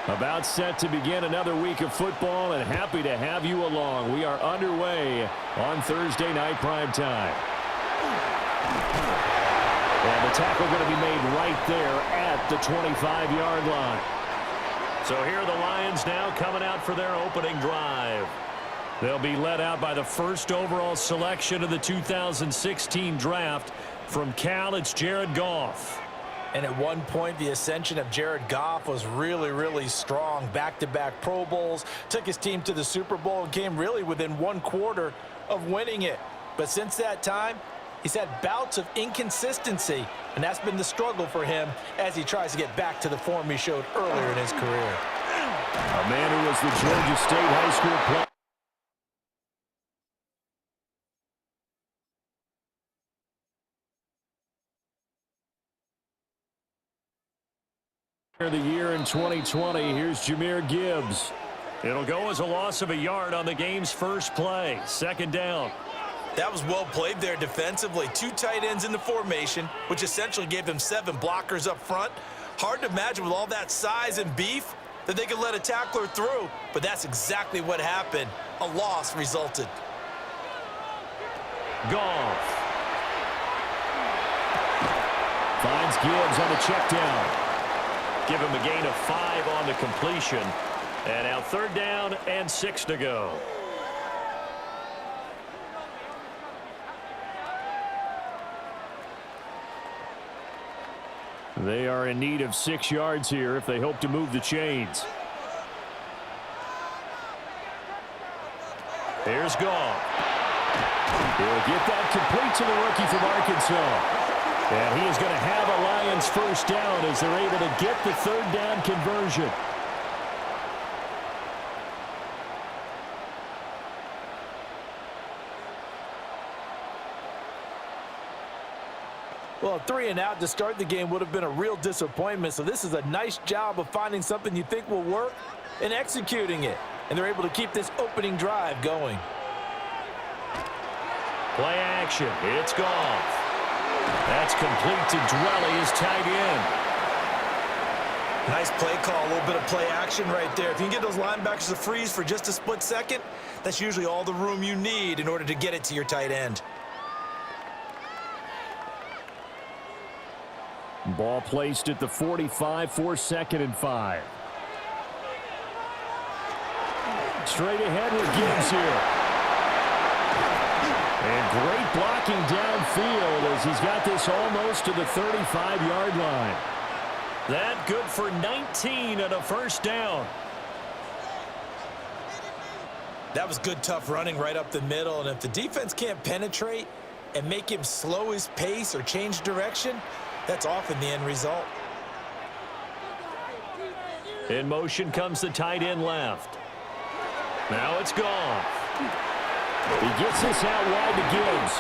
About set to begin another week of football, and happy to have you along. We are underway on Thursday night prime time. And the tackle going to be made right there at the 25-yard line. So here are the Lions now coming out for their opening drive. They'll be led out by the first overall selection of the 2016 draft. From Cal, it's Jared Goff. And at one point, the ascension of Jared Goff was really, really strong. Back-to-back Pro Bowls, took his team to the Super Bowl, and came really within one quarter of winning it. But since that time, he's had bouts of inconsistency, and that's been the struggle for him as he tries to get back to the form he showed earlier in his career. A man who was the Georgia State High School player of the year in 2020. Here's Jahmyr Gibbs. It'll go as a loss of a yard on the game's first play. Second down. That was well played there defensively. Two tight ends in the formation, which essentially gave them 7 blockers up front. Hard to imagine with all that size and beef that they could let a tackler through, but that's exactly what happened. A loss resulted. Goff finds Gibbs on the check down. Give him a gain of 5 on the completion. And now third down and 6 to go. They are in need of 6 yards here if they hope to move the chains. Here's Goff. He'll get that complete to the rookie from Arkansas. And he is going to have a Lions first down as they're able to get the third down conversion. Well, 3 and out to start the game would have been a real disappointment. So this is a nice job of finding something you think will work and executing it. And they're able to keep this opening drive going. Play action. It's Goff. That's complete to Dwelly, his tight end. Nice play call, a little bit of play action right there. If you can get those linebackers to freeze for just a split second, that's usually all the room you need in order to get it to your tight end. Ball placed at the 45 for 2nd and 5. Straight ahead with Gibbs here. And great blocking downfield as he's got this almost to the 35-yard line. That good for 19 and a first down. That was good, tough running right up the middle. And if the defense can't penetrate and make him slow his pace or change direction, that's often the end result. In motion comes the tight end left. Now it's Goff. He gets this out wide to Gibbs.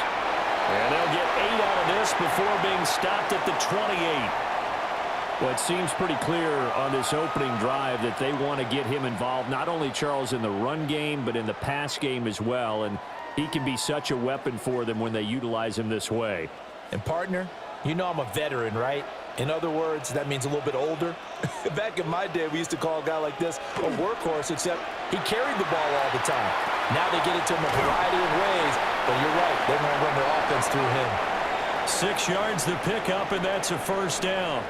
And they'll get 8 out of this before being stopped at the 28. Well, it seems pretty clear on this opening drive that they want to get him involved, not only, Charles, in the run game, but in the pass game as well. And he can be such a weapon for them when they utilize him this way. And, partner, you know I'm a veteran, right? In other words, that means a little bit older. Back in my day, we used to call a guy like this a workhorse, except he carried the ball all the time. Now they get it to him a variety of ways, but you're right, they're going to run their offense through him. 6 yards to pick up, and that's a first down.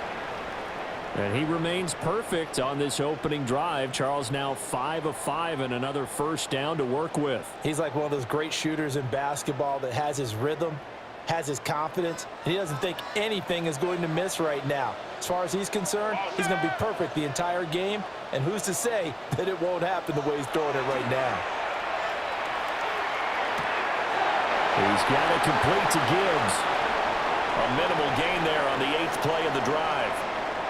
And he remains perfect on this opening drive. Charles now 5 of 5 and another first down to work with. He's like one of those great shooters in basketball that has his rhythm, has his confidence, and he doesn't think anything is going to miss right now. As far as he's concerned, he's going to be perfect the entire game, and who's to say that it won't happen the way he's throwing it right now. He's got it complete to Gibbs. A minimal gain there on the 8th play of the drive.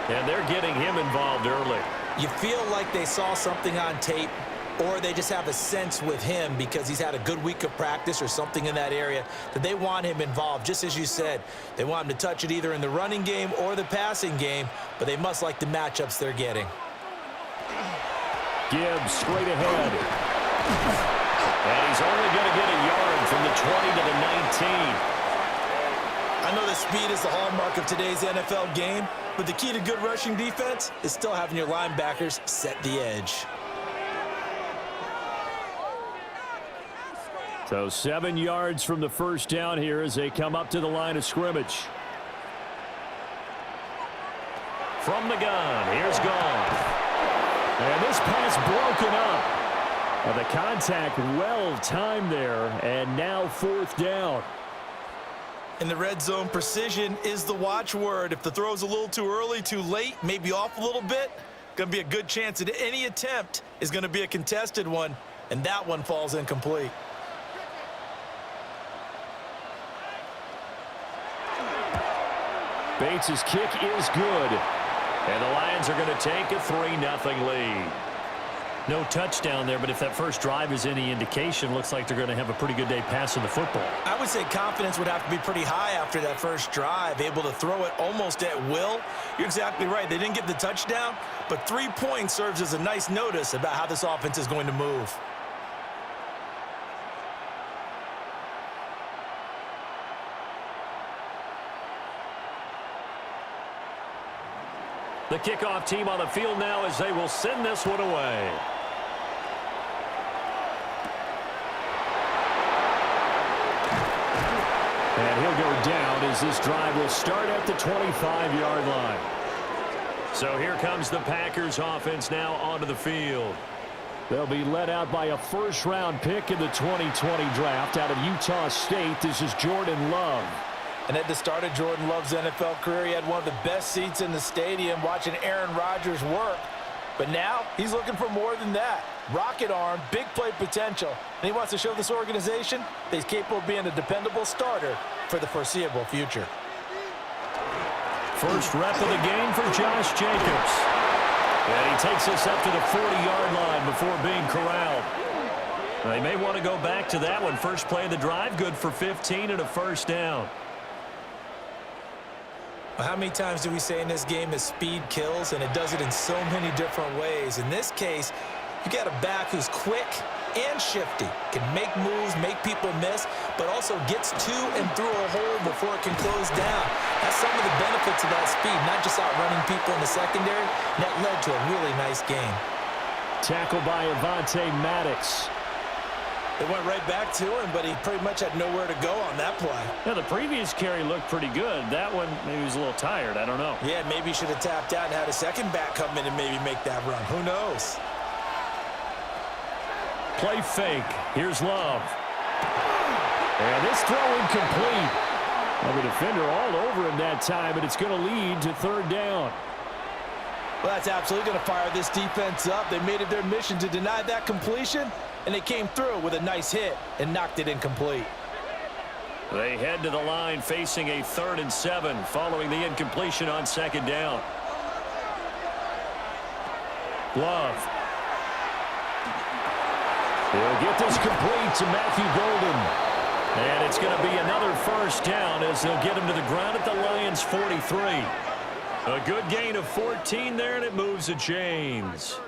And they're getting him involved early. You feel like they saw something on tape, or they just have a sense with him because he's had a good week of practice or something in that area that they want him involved. Just as you said, they want him to touch it either in the running game or the passing game, but they must like the matchups they're getting. Gibbs straight ahead. And he's only going to get a yard from the 20 to the 19. I know that speed is the hallmark of today's NFL game, but the key to good rushing defense is still having your linebackers set the edge. So 7 yards from the first down here as they come up to the line of scrimmage. From the gun, here's Goff. And this pass broken up. The contact well timed there, and now 4th down. In the red zone, precision is the watchword. If the throw's a little too early, too late, maybe off a little bit, going to be a good chance that any attempt is going to be a contested one, and that one falls incomplete. Bates' kick is good. And the Lions are going to take a 3-0 lead. No touchdown there, but if that first drive is any indication, looks like they're going to have a pretty good day passing the football. I would say confidence would have to be pretty high after that first drive, able to throw it almost at will. You're exactly right. They didn't get the touchdown, but 3 points serves as a nice notice about how this offense is going to move. The kickoff team on the field now as they will send this one away. And he'll go down as this drive will start at the 25-yard line. So here comes the Packers offense now onto the field. They'll be led out by a first-round pick in the 2020 draft out of Utah State. This is Jordan Love. And at the start of Jordan Love's NFL career, he had one of the best seats in the stadium watching Aaron Rodgers work. But now he's looking for more than that. Rocket arm, big play potential. And he wants to show this organization that he's capable of being a dependable starter for the foreseeable future. First rep of the game for Josh Jacobs. And he takes us up to the 40-yard line before being corralled. They may want to go back to that one. First play of the drive, good for 15 and a first down. How many times do we say in this game that speed kills, and it does it in so many different ways? In this case, you got a back who's quick and shifty, can make moves, make people miss, but also gets to and through a hole before it can close down. That's some of the benefits of that speed, not just outrunning people in the secondary. And that led to a really nice game. Tackled by Avonte Maddox. They went right back to him, but he pretty much had nowhere to go on that play. Yeah, the previous carry looked pretty good. That one, maybe he was a little tired. I don't know. Yeah, maybe he should have tapped out and had a second back come in and maybe make that run. Who knows? Play fake. Here's Love. And this throw incomplete. Well, the defender all over him that time, and it's going to lead to 3rd down. Well, that's absolutely going to fire this defense up. They made it their mission to deny that completion, and they came through with a nice hit and knocked it incomplete. They head to the line facing a 3rd and 7 following the incompletion on 2nd down. Love. He'll get this complete to Matthew Golden. And it's going to be another first down as they'll get him to the ground at the Lions' 43. A good gain of 14 there, and it moves the chains.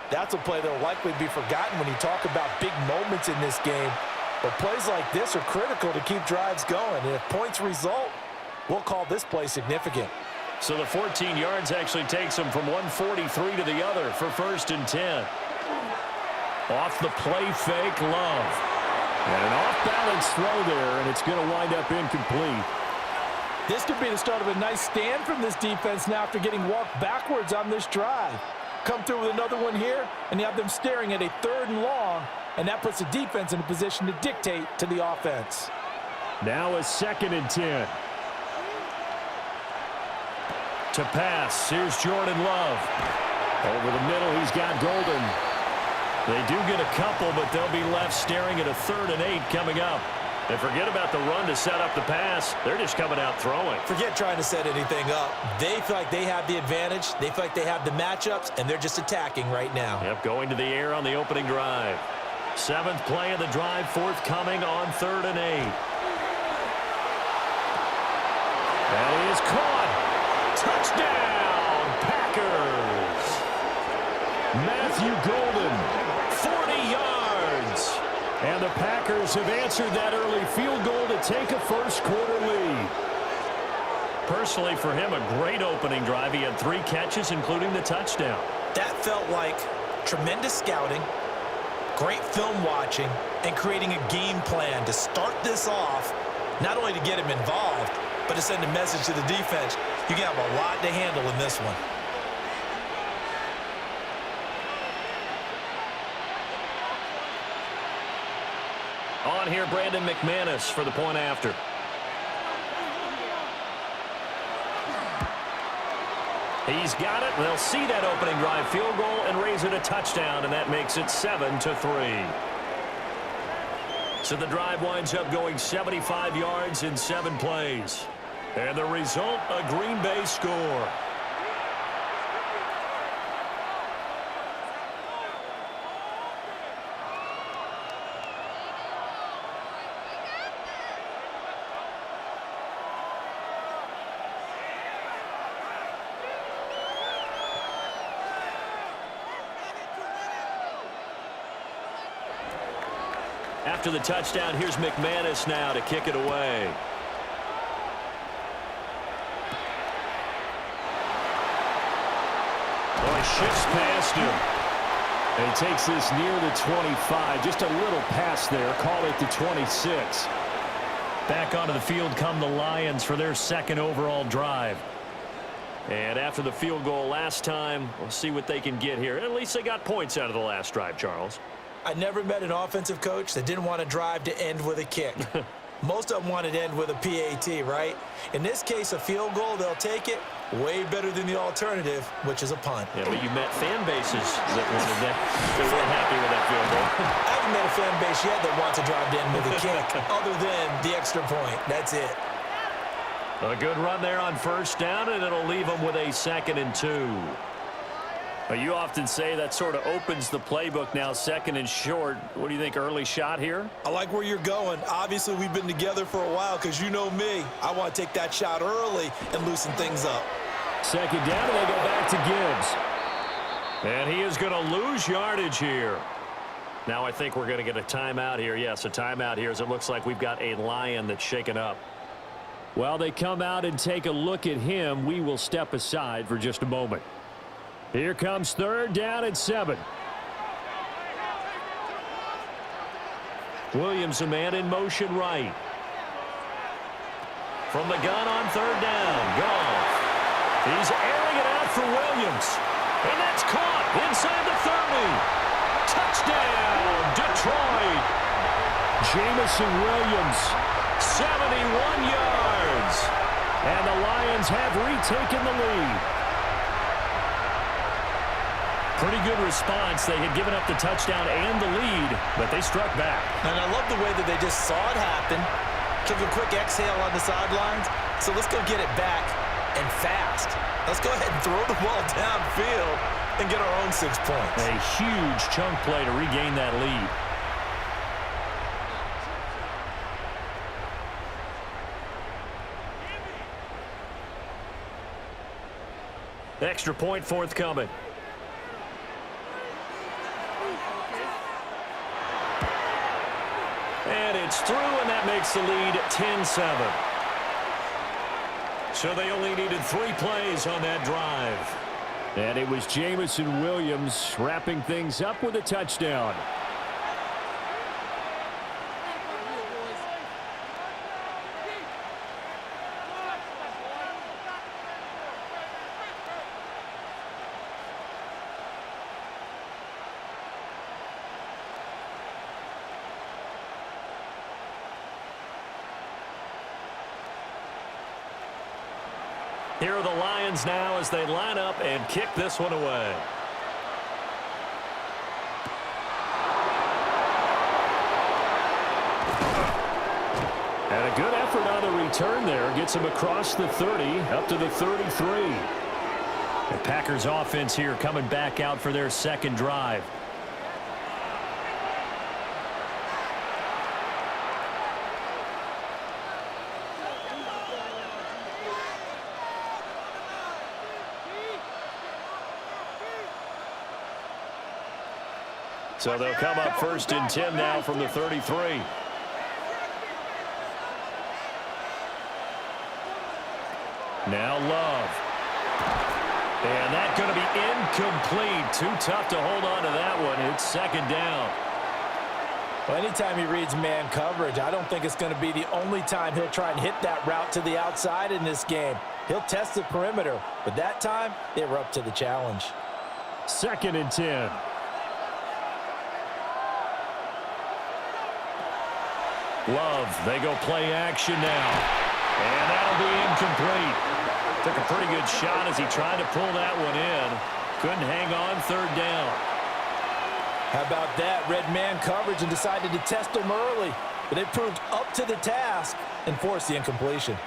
That's a play that will likely be forgotten when you talk about big moments in this game. But plays like this are critical to keep drives going. And if points result, we'll call this play significant. So the 14 yards actually takes him from 143 to the other for 1st and 10. Off the play fake, Love. And an off-balance throw there, and it's going to wind up incomplete. This could be the start of a nice stand from this defense now after getting walked backwards on this drive. Come through with another one here, and you have them staring at a 3rd and long, and that puts the defense in a position to dictate to the offense. Now a 2nd and 10. To pass, here's Jordan Love. Over the middle, he's got Golden. They do get a couple, but they'll be left staring at a 3rd and 8 coming up. And forget about the run to set up the pass. They're just coming out throwing. Forget trying to set anything up. They feel like they have the advantage. They feel like they have the matchups, and they're just attacking right now. Yep, going to the air on the opening drive. 7th play of the drive, forthcoming on 3rd and 8. That is caught. Touchdown, Packers. Matthew Golden, 40 yards. And the Packers have answered that early field goal to take a first-quarter lead. Personally, for him, a great opening drive. He had 3 catches, including the touchdown. That felt like tremendous scouting, great film watching, and creating a game plan to start this off, not only to get him involved, but to send a message to the defense. You can have a lot to handle in this one. On here, Brandon McManus for the point after. He's got it. They'll see that opening drive field goal and raise it a touchdown, and that makes it 7-3. So the drive winds up going 75 yards in 7 plays. And the result, a Green Bay score. After the touchdown, here's McManus now to kick it away. Boy, shifts past him. And he takes this near the 25. Just a little pass there. Call it the 26. Back onto the field come the Lions for their second overall drive. And after the field goal last time, we'll see what they can get here. At least they got points out of the last drive, Charles. I never met an offensive coach that didn't want to drive to end with a kick. Most of them wanted to end with a PAT, right? In this case, a field goal, they'll take it. Way better than the alternative, which is a punt. Yeah, but you met fan bases that wanted that. They weren't happy with that field goal. I haven't met a fan base yet that wants to drive to end with a kick, other than the extra point. That's it. A good run there on first down, and it'll leave them with a 2nd and 2. You often say that sort of opens the playbook now, 2nd and short. What do you think, early shot here? I like where you're going. Obviously, we've been together for a while because you know me. I want to take that shot early and loosen things up. 2nd down, and they go back to Gibbs. And he is going to lose yardage here. Now I think we're going to get a timeout here. Yes, a timeout here as it looks like we've got a Lion that's shaken up. While they come out and take a look at him, we will step aside for just a moment. Here comes 3rd down and 7. Williams, a man in motion right. From the gun on 3rd down, Goff. He's airing it out for Williams. And that's caught inside the 30. Touchdown, Detroit. Jamison Williams, 71 yards. And the Lions have retaken the lead. Pretty good response. They had given up the touchdown and the lead, but they struck back. And I love the way that they just saw it happen, took a quick exhale on the sidelines. So let's go get it back and fast. Let's go ahead and throw the ball downfield and get our own 6 points. A huge chunk play to regain that lead. Extra point forthcoming. And it's through, and that makes the lead 10-7. So they only needed 3 plays on that drive. And it was Jamison Williams wrapping things up with a touchdown. Here are the Lions now as they line up and kick this one away. And a good effort on the return there. Gets him across the 30, up to the 33. The Packers offense here coming back out for their 2nd drive. So they'll come up 1st and 10 now from the 33. Now Love. And that's going to be incomplete. Too tough to hold on to that one. It's 2nd down. Well, anytime he reads man coverage, I don't think it's going to be the only time he'll try and hit that route to the outside in this game. He'll test the perimeter, but that time they were up to the challenge. 2nd and 10. Love, they go play action now. And that'll be incomplete. Took a pretty good shot as he tried to pull that one in. Couldn't hang on 3rd down. How about that? Red man coverage and decided to test him early. But they proved up to the task and forced the incompletion.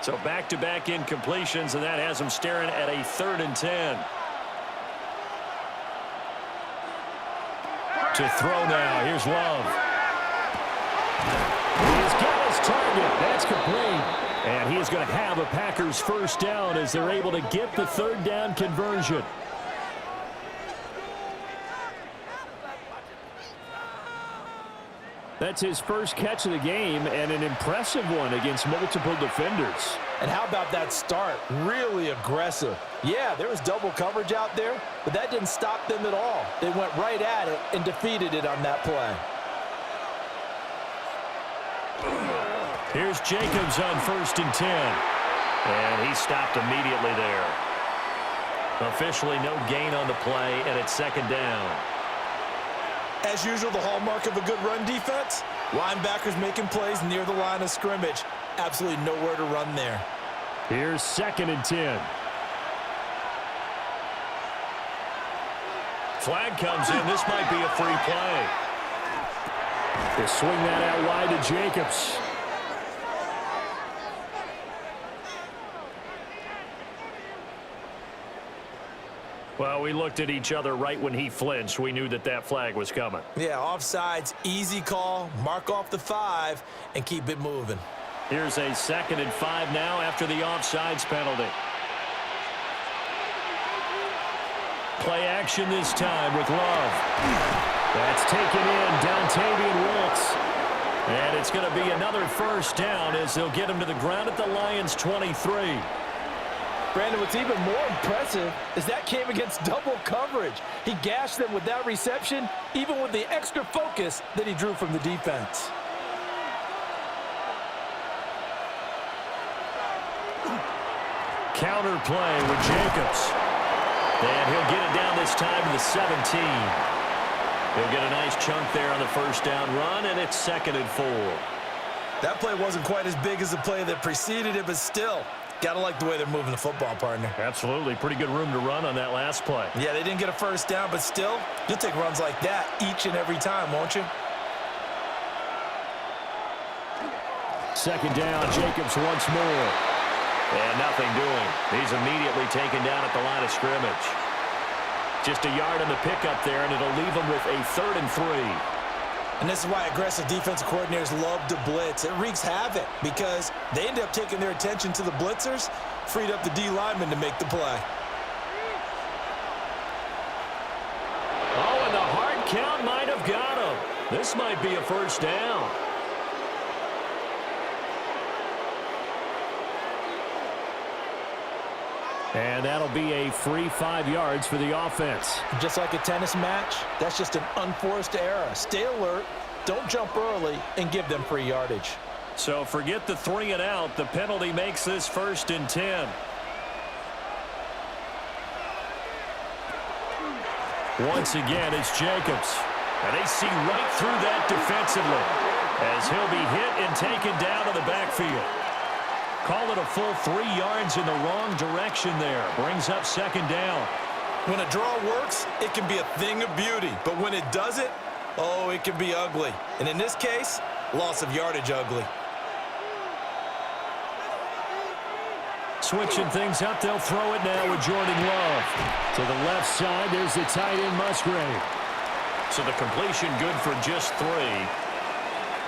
So back-to-back incompletions, and that has him staring at a 3rd and 10. To throw now. Here's Love. He's got his target. That's complete. And he is going to have a Packers 1st down as they're able to get the 3rd down conversion. That's his first catch of the game, and an impressive one against multiple defenders. And how about that start? Really aggressive. Yeah, there was double coverage out there, but that didn't stop them at all. They went right at it and defeated it on that play. Here's Jacobs on 1st and 10. And he stopped immediately there. Officially no gain on the play, and it's 2nd down. As usual, the hallmark of a good run defense, linebackers making plays near the line of scrimmage. Absolutely nowhere to run there. Here's 2nd and 10. Flag comes in. This might be a free play. They swing that out wide to Jacobs. Well, we looked at each other right when he flinched. We knew that that flag was coming. Yeah, offsides, easy call, mark off the 5, and keep it moving. Here's a 2nd and 5 now after the offsides penalty. Play action this time with Love. That's taken in, Dontavian Wilkes. And it's going to be another 1st down as they'll get him to the ground at the Lions' 23. Brandon, what's even more impressive is that came against double coverage. He gashed them with that reception, even with the extra focus that he drew from the defense. Counter play with Jacobs. And he'll get it down this time to the 17. He'll get a nice chunk there on the 1st down run, and it's 2nd and 4. That play wasn't quite as big as the play that preceded it, but still, got to like the way they're moving the football, partner. Absolutely. Pretty good room to run on that last play. Yeah, they didn't get a 1st down, but still, you'll take runs like that each and every time, won't you? 2nd down, Jacobs once more. And nothing doing. He's immediately taken down at the line of scrimmage. Just a yard on the pickup there, and it'll leave him with a 3rd and 3. And this is why aggressive defensive coordinators love to blitz. It wreaks havoc because they end up taking their attention to the blitzers, freed up the D lineman to make the play. Oh, and the hard count might have got him. This might be a 1st down. And that'll be a free 5 yards for the offense. Just like a tennis match, that's just an unforced error. Stay alert, don't jump early, and give them free yardage. So forget the 3 and out. The penalty makes this 1st and 10. Once again, it's Jacobs. And they see right through that defensively as he'll be hit and taken down to the backfield. Call it a full 3 yards in the wrong direction there. Brings up 2nd down. When a draw works, it can be a thing of beauty. But when it doesn't, oh, it can be ugly. And in this case, loss of yardage ugly. Switching things up, they'll throw it now with Jordan Love. To the left side, there's the tight end Musgrave. So the completion good for just 3.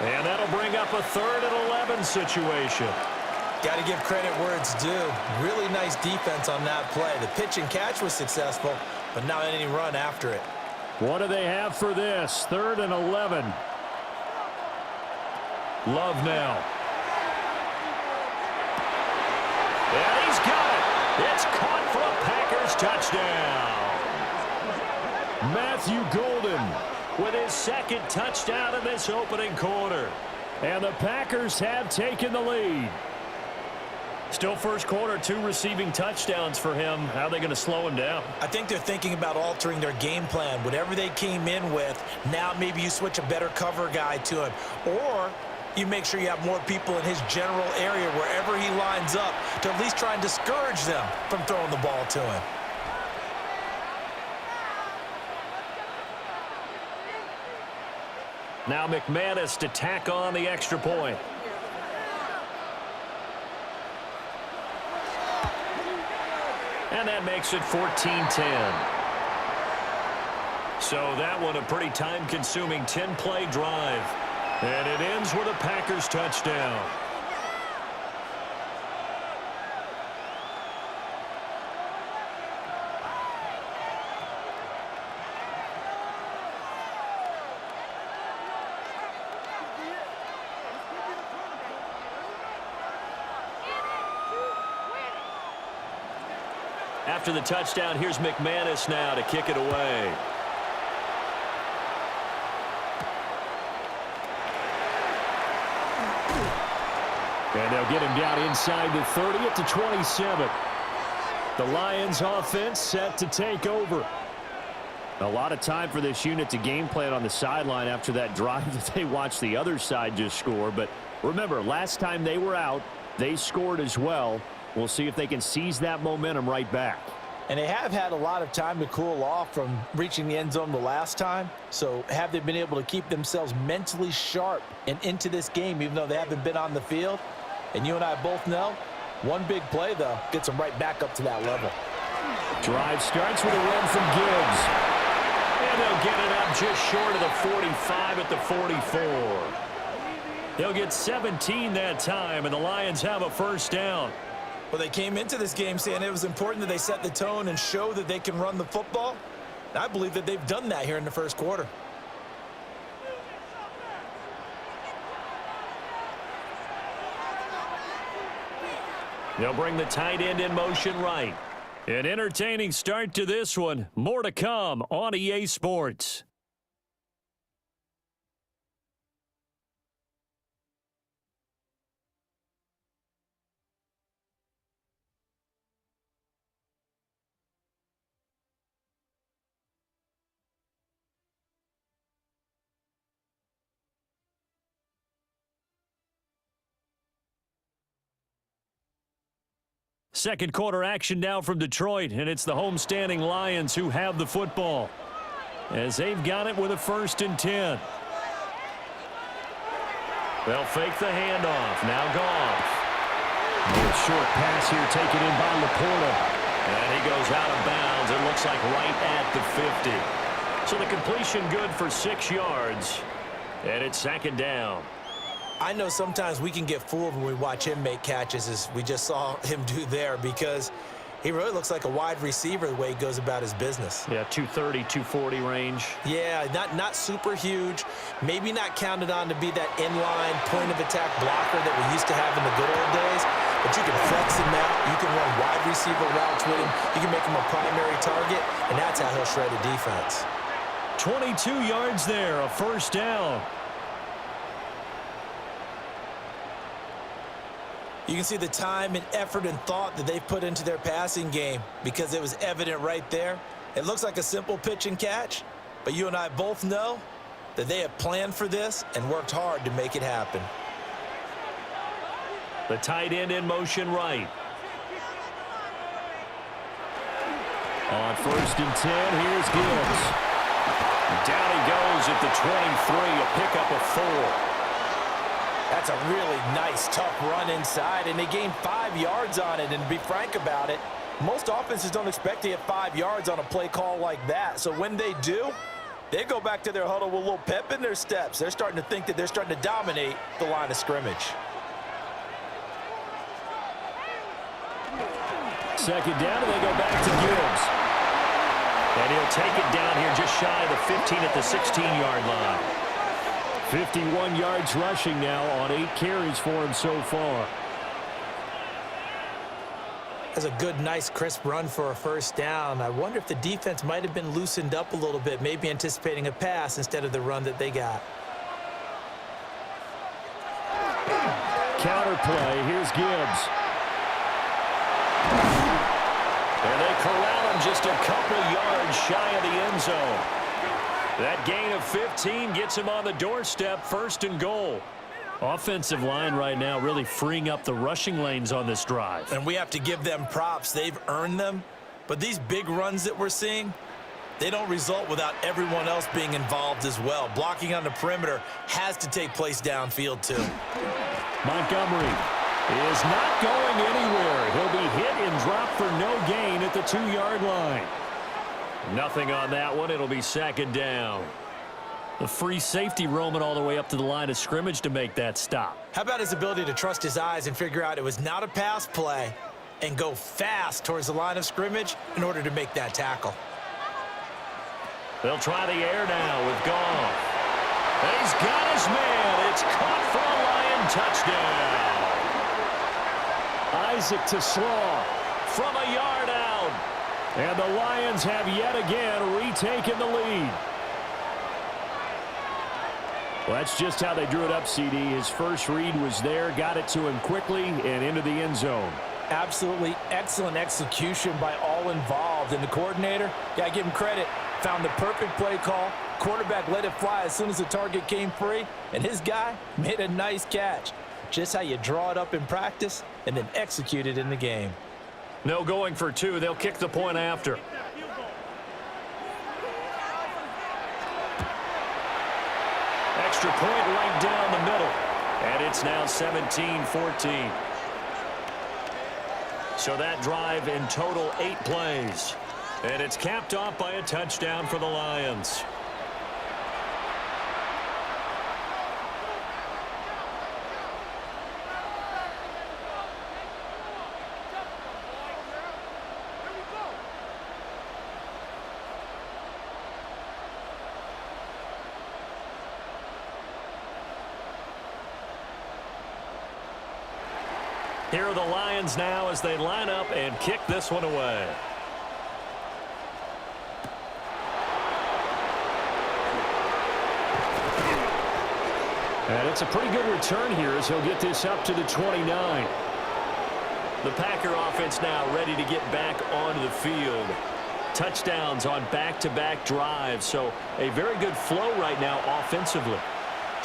And that'll bring up a 3rd and 11 situation. Got to give credit where it's due. Really nice defense on that play. The pitch and catch was successful, but not any run after it. What do they have for this? 3rd and 11. Love now. And he's got it. It's caught for a Packers touchdown. Matthew Golden with his 2nd touchdown in this opening quarter. And the Packers have taken the lead. Still first quarter, 2 receiving touchdowns for him. How are they going to slow him down? I think they're thinking about altering their game plan. Whatever they came in with, now maybe you switch a better cover guy to him. Or you make sure you have more people in his general area wherever he lines up to at least try and discourage them from throwing the ball to him. Now McManus to tack on the extra point. And that makes it 14-10. So that one a pretty time-consuming 10-play drive. And it ends with a Packers touchdown. After the touchdown, here's McManus now to kick it away. And they'll get him down inside the 30 at the 27. The Lions offense set to take over. A lot of time for this unit to game plan on the sideline after that drive that they watched the other side just score. But remember, last time they were out, they scored as well. We'll see if they can seize that momentum right back. And they have had a lot of time to cool off from reaching the end zone the last time. So have they been able to keep themselves mentally sharp and into this game, even though they haven't been on the field? And you and I both know, one big play, though, gets them right back up to that level. Drive starts with a run from Gibbs. And they'll get it up just short of the 45 at the 44. They'll get 17 that time, and the Lions have a first down. Well, they came into this game saying it was important that they set the tone and show that they can run the football. And I believe that they've done that here in the first quarter. They'll bring the tight end in motion right. An entertaining start to this one. More to come on EA Sports. Second quarter action now from Detroit, and it's the homestanding Lions who have the football as they've got it with a 1st and 10. They'll fake the handoff. Now Goff. Good short pass here taken in by Laporta. And he goes out of bounds. It looks like right at the 50. So the completion good for 6 yards. And it's 2nd down. I know sometimes we can get fooled when we watch him make catches, as we just saw him do there, because he really looks like a wide receiver the way he goes about his business. Yeah, 230, 240 range. Yeah, not super huge. Maybe not counted on to be that inline point-of-attack blocker that we used to have in the good old days, but you can flex him out. You can run wide receiver routes with him. You can make him a primary target, and that's how he'll shred a defense. 22 yards there, a first down. You can see the time and effort and thought that they've put into their passing game, because it was evident right there. It looks like a simple pitch and catch, but you and I both know that they have planned for this and worked hard to make it happen. The tight end in motion right. On 1st and 10, here's Gibbs. Down he goes at the 23, a pickup of 4. That's a really nice, tough run inside, and they gained 5 yards on it. And to be frank about it, most offenses don't expect to get 5 yards on a play call like that. So when they do, they go back to their huddle with a little pep in their steps. They're starting to think that they're starting to dominate the line of scrimmage. 2nd down, and they go back to Gibbs. And he'll take it down here just shy of the 15 at the 16-yard line. 51 yards rushing now on 8 carries for him so far. That's a good, nice, crisp run for a first down. I wonder if the defense might have been loosened up a little bit, maybe anticipating a pass instead of the run that they got. Counter play. Here's Gibbs. And they corral him just a couple yards shy of the end zone. That gain of 15 gets him on the doorstep, 1st and goal. Offensive line right now really freeing up the rushing lanes on this drive. And we have to give them props. They've earned them. But these big runs that we're seeing, they don't result without everyone else being involved as well. Blocking on the perimeter has to take place downfield too. Montgomery is not going anywhere. He'll be hit and dropped for no gain at the 2-yard line. Nothing on that one. It'll be 2nd down. The free safety roaming all the way up to the line of scrimmage to make that stop. How about his ability to trust his eyes and figure out it was not a pass play and go fast towards the line of scrimmage in order to make that tackle. They'll try the air now with Goff. And he's got his man. It's caught for a Lion touchdown. Isaac to Slaw from a yard out. And the Lions have yet again retaken the lead. Well, that's just how they drew it up, CD. His first read was there, got it to him quickly, and into the end zone. Absolutely excellent execution by all involved. And the coordinator, got to give him credit, found the perfect play call. Quarterback let it fly as soon as the target came free, and his guy made a nice catch. Just how you draw it up in practice and then execute it in the game. No going for 2. They'll kick the point after. Extra point right down the middle. And it's now 17-14. So that drive in total 8 plays. And it's capped off by a touchdown for the Lions. Here are the Lions now as they line up and kick this one away. And it's a pretty good return here as he'll get this up to the 29. The Packer offense now ready to get back onto the field. Touchdowns on back-to-back drives, so a very good flow right now offensively.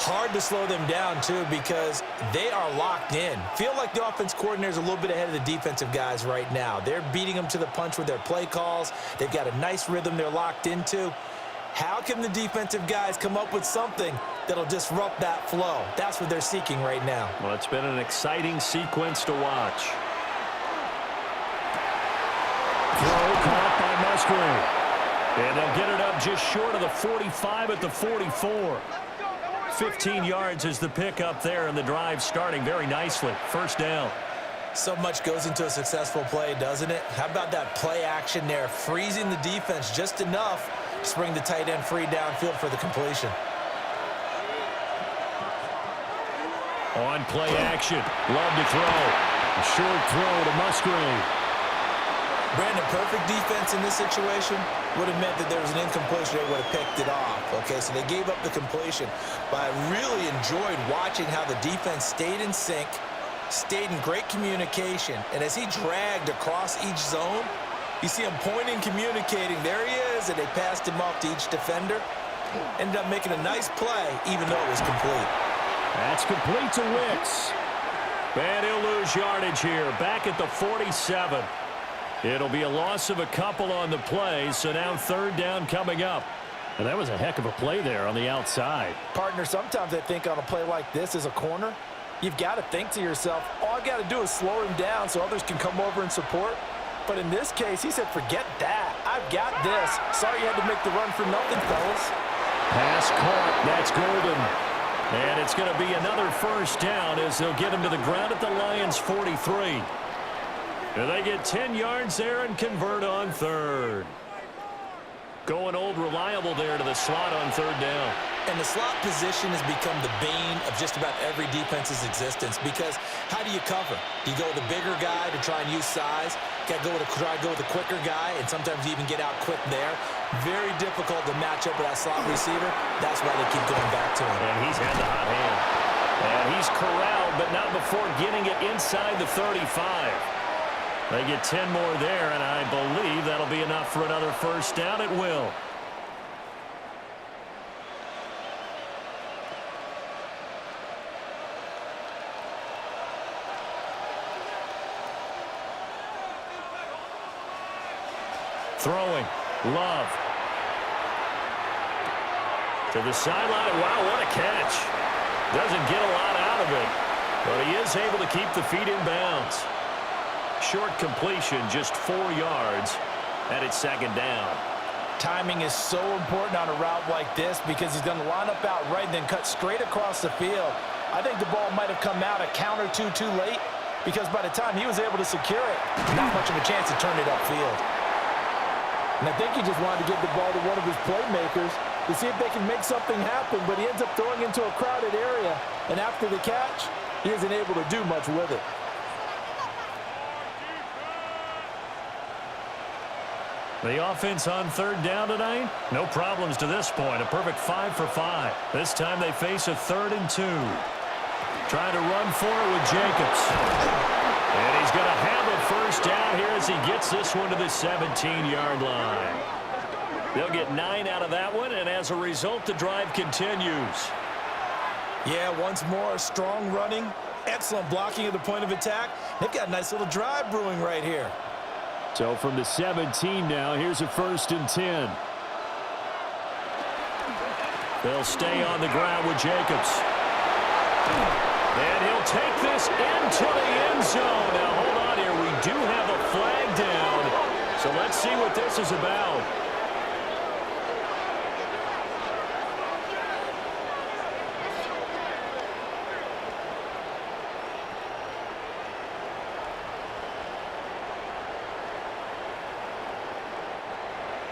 Hard to slow them down, too, because they are locked in. Feel like the offense coordinator is a little bit ahead of the defensive guys right now. They're beating them to the punch with their play calls. They've got a nice rhythm they're locked into. How can the defensive guys come up with something that'll disrupt that flow? That's what they're seeking right now. Well, it's been an exciting sequence to watch. Throw caught by Musgrave. And they'll get it up just short of the 45 at the 44. 15 yards is the pickup there, and the drive starting very nicely. 1st down. So much goes into a successful play, doesn't it? How about that play action there, freezing the defense just enough to bring the tight end free downfield for the completion. On play action. Love to throw. A short throw to Musgrave. Brandon, perfect defense in this situation would have meant that there was an incompletion. They would have picked it off. Okay, so they gave up the completion. But I really enjoyed watching how the defense stayed in sync, stayed in great communication. And as he dragged across each zone, you see him pointing, communicating. There he is, and they passed him off to each defender. Ended up making a nice play, even though it was complete. That's complete to Wicks. And he'll lose yardage here, back at the 47. It'll be a loss of a couple on the play, so now 3rd down coming up. And that was a heck of a play there on the outside. Partner, sometimes I think on a play like this as a corner, you've got to think to yourself, all I got to do is slow him down so others can come over and support. But in this case, he said, forget that. I've got this. Sorry you had to make the run for nothing, fellas. Pass caught. That's golden. And it's going to be another 1st down as they'll get him to the ground at the Lions' 43. And they get 10 yards there and convert on 3rd. Going old reliable there to the slot on third down. And the slot position has become the bane of just about every defense's existence because how do you cover? Do you go with the bigger guy to try and use size? Got to try to go with the quicker guy, and sometimes you even get out quick there. Very difficult to match up with that slot receiver. That's why they keep going back to him. And he's had the hot hand. And he's corralled, but not before getting it inside the 35. They get 10 more there, and I believe that'll be enough for another first down. It will. Throwing. Love. To the sideline. Wow, what a catch. Doesn't get a lot out of it, but he is able to keep the feet in bounds. Short completion, just 4 yards, and it's second down. Timing is so important on a route like this because he's going to line up out right and then cut straight across the field. I think the ball might have come out a count or two too late because by the time he was able to secure it, not much of a chance to turn it upfield. And I think he just wanted to give the ball to one of his playmakers to see if they can make something happen, but he ends up throwing into a crowded area, and after the catch, he isn't able to do much with it. The offense on third down tonight, no problems to this point. A perfect 5 for 5. This time they face a 3rd and 2. Trying to run for it with Jacobs. And he's going to have a first down here as he gets this one to the 17-yard line. They'll get 9 out of that one, and as a result, the drive continues. Yeah, once more, strong running, excellent blocking at the point of attack. They've got a nice little drive brewing right here. So from the 17 now, here's a 1st and 10. They'll stay on the ground with Jacobs. And he'll take this into the end zone. Now, hold on here. We do have a flag down. So let's see what this is about.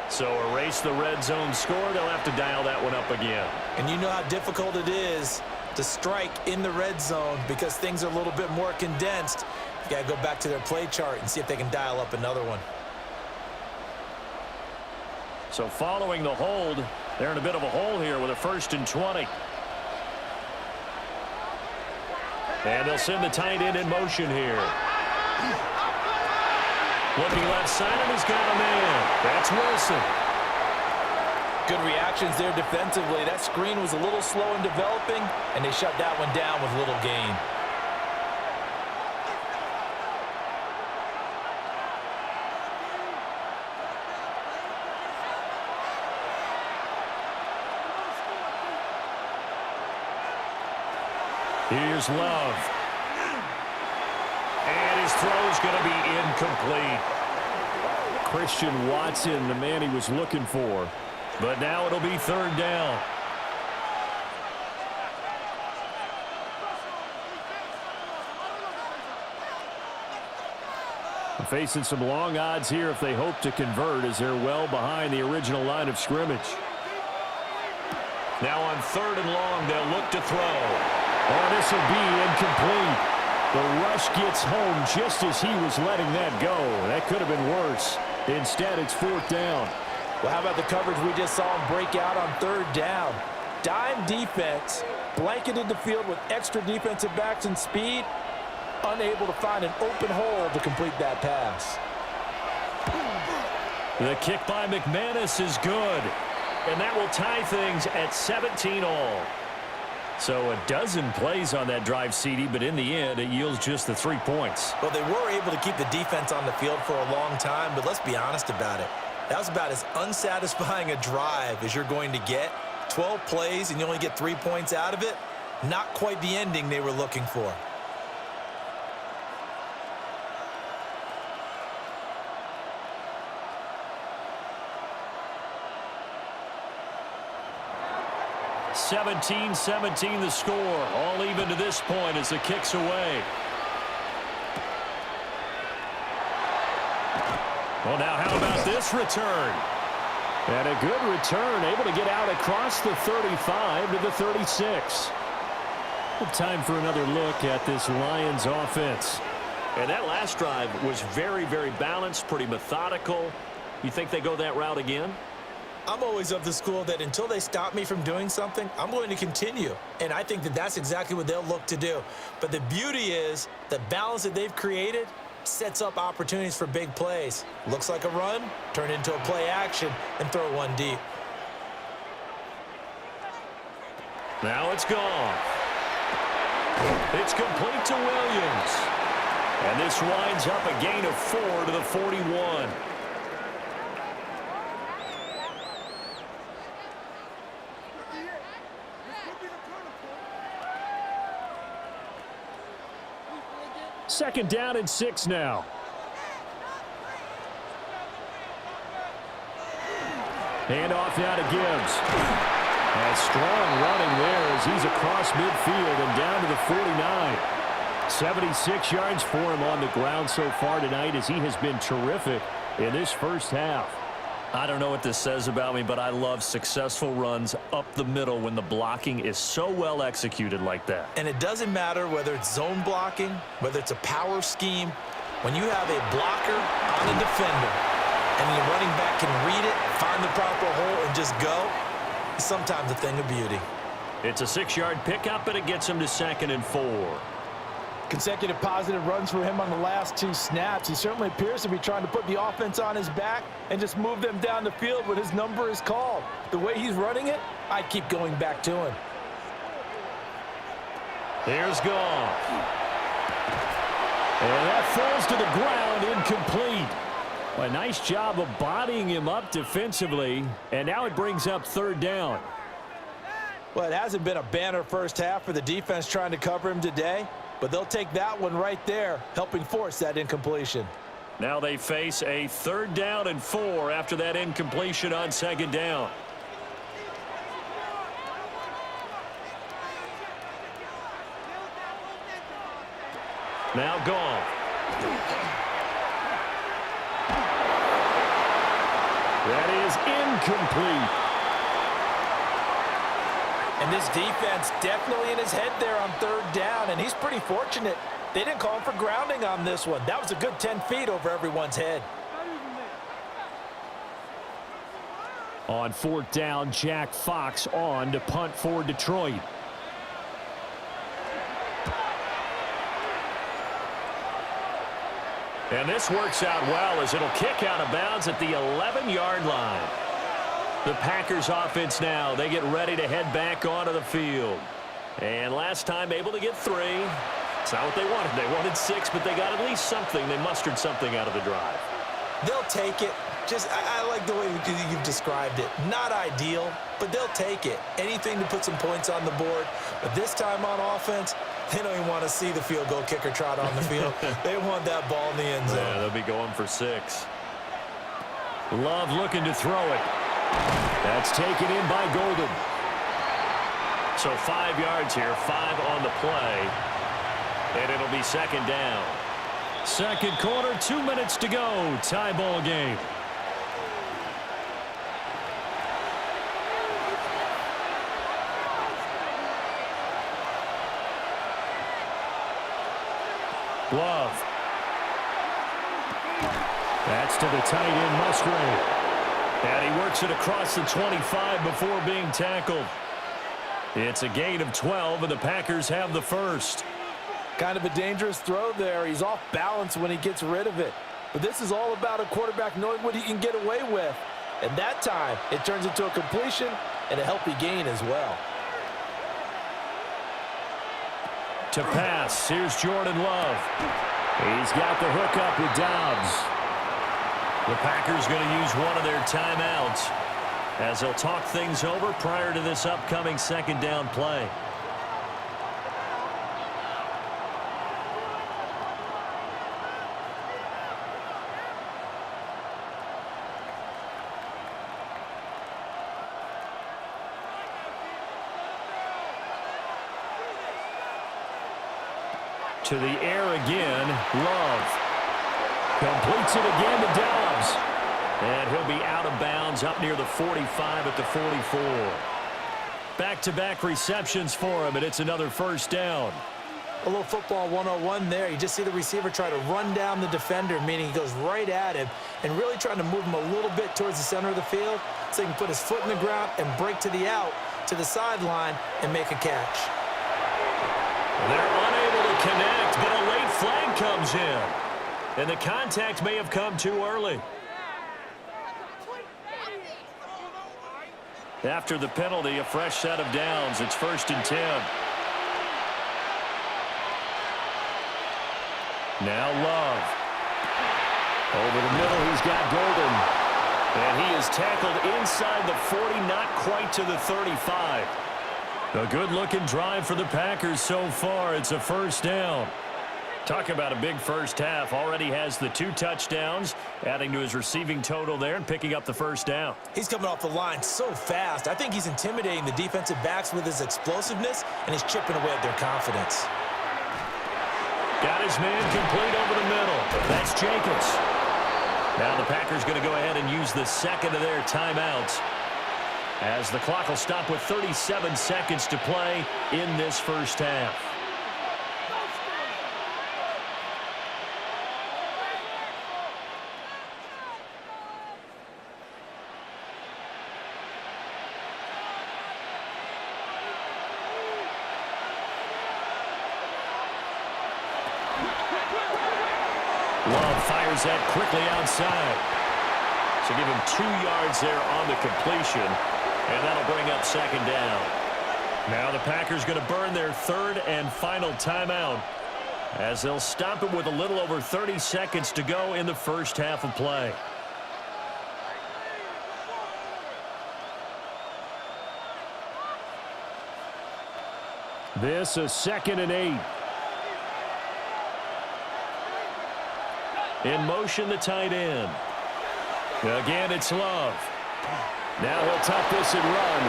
So erase the red zone score. They'll have to dial that one up again. And you know how difficult it is to strike in the red zone because things are a little bit more condensed. You got to go back to their play chart and see if they can dial up another one. So following the hold, they're in a bit of a hole here with a 1st and 20. And they'll send the tight end in motion here. Looking left side, and he's got a man. That's Wilson. Good reactions there defensively. That screen was a little slow in developing, and they shut that one down with little gain. Here's Love. And his throw's going to be incomplete. Christian Watson, the man he was looking for. But now it'll be 3rd down. Facing some long odds here if they hope to convert as they're well behind the original line of scrimmage. Now on 3rd and long, they'll look to throw. Oh, this will be incomplete. The rush gets home just as he was letting that go. That could have been worse. Instead, it's 4th down. Well, how about the coverage we just saw him break out on 3rd down? Dime defense, blanketed the field with extra defensive backs and speed, unable to find an open hole to complete that pass. The kick by McManus is good, and that will tie things at 17 all. So a dozen plays on that drive, CD, but in the end, it yields just the 3 points. Well, they were able to keep the defense on the field for a long time, but let's be honest about it. That was about as unsatisfying a drive as you're going to get. 12 plays, and you only get 3 points out of it. Not quite the ending they were looking for. (17-17) the score. All even to this point as the kick's away. Well, now how about this return? And a good return, able to get out across the 35 to the 36. Time for another look at this Lions offense. And that last drive was very, very balanced, pretty methodical. You think they go that route again? I'm always of the school that until they stop me from doing something, I'm going to continue. And I think that that's exactly what they'll look to do. But the beauty is the balance that they've created sets up opportunities for big plays. Looks like a run, turn into a play action, and throw one deep. Now it's gone. It's complete to Williams. And this winds up a gain of 4 to the 41. Second down and 6 now. Handoff now to Gibbs. And strong running there as he's across midfield and down to the 49. 76 yards for him on the ground so far tonight as he has been terrific in this first half. I don't know what this says about me, but I love successful runs up the middle when the blocking is so well executed like that. And it doesn't matter whether it's zone blocking, whether it's a power scheme. When you have a blocker on a defender and your running back can read it, find the proper hole, and just go, it's sometimes a thing of beauty. It's a 6-yard pickup, and it gets him to 2nd and 4. Consecutive positive runs for him on the last 2 snaps. He certainly appears to be trying to put the offense on his back and just move them down the field when his number is called. The way he's running it, I keep going back to him. Here's Goff. And that falls to the ground, incomplete. A nice job of bodying him up defensively, and now it brings up 3rd down. Well, it hasn't been a banner first half for the defense trying to cover him today. But they'll take that one right there, helping force that incompletion. Now they face a 3rd down and 4 after that incompletion on 2nd down. Now Goff. That is incomplete. And this defense definitely in his head there on 3rd down, and he's pretty fortunate. They didn't call him for grounding on this one. That was a good 10 feet over everyone's head. On 4th down, Jack Fox on to punt for Detroit. And this works out well as it'll kick out of bounds at the 11-yard line. The Packers offense now, they get ready to head back onto the field. And last time able to get 3. It's not what they wanted. They wanted 6, but they got at least something. They mustered something out of the drive. They'll take it. I like the way you've described it. Not ideal, but they'll take it. Anything to put some points on the board. But this time on offense, they don't even want to see the field goal kicker trot on the field. They want that ball in the end zone. Yeah, they'll be going for 6. Love looking to throw it. That's taken in by Golden. So 5 yards here, 5 on the play. And it'll be 2nd down. 2nd quarter, 2 minutes to go. Tie ball game. Love. That's to the tight end, Musgrave. And he works it across the 25 before being tackled. It's a gain of 12, and the Packers have the first. Kind of a dangerous throw there. He's off balance when he gets rid of it. But this is all about a quarterback knowing what he can get away with. And that time, it turns into a completion and a healthy gain as well. To pass, here's Jordan Love. He's got the hook up with Dobbs. The Packers going to use one of their timeouts as they'll talk things over prior to this upcoming 2nd down play. To the air again, Love. Completes it again to Dobbs. And he'll be out of bounds up near the 45 at the 44. Back-to-back receptions for him, and it's another first down. A little football 101 there. You just see the receiver try to run down the defender, meaning he goes right at him and really trying to move him a little bit towards the center of the field so he can put his foot in the ground and break to the out, to the sideline, and make a catch. They're unable to connect, but a late flag comes in. And the contact may have come too early. After the penalty, a fresh set of downs. It's 1st and 10. Now Love. Over the middle, he's got Golden. And he is tackled inside the 40, not quite to the 35. A good-looking drive for the Packers so far. It's a first down. Talk about a big first half. Already has the 2 touchdowns, adding to his receiving total there and picking up the first down. He's coming off the line so fast. I think he's intimidating the defensive backs with his explosiveness, and he's chipping away at their confidence. Got his man complete over the middle. That's Jacobs. Now the Packers going to go ahead and use the second of their timeouts, as the clock will stop with 37 seconds to play in this first half. Love fires that quickly outside. So give him 2 yards there on the completion, and that'll bring up second down. Now the Packers going to burn their 3rd and final timeout, as they'll stop it with a little over 30 seconds to go in the first half of play. This is 2nd and 8. In motion, the tight end. Again, it's Love. Now he'll tuck this and run.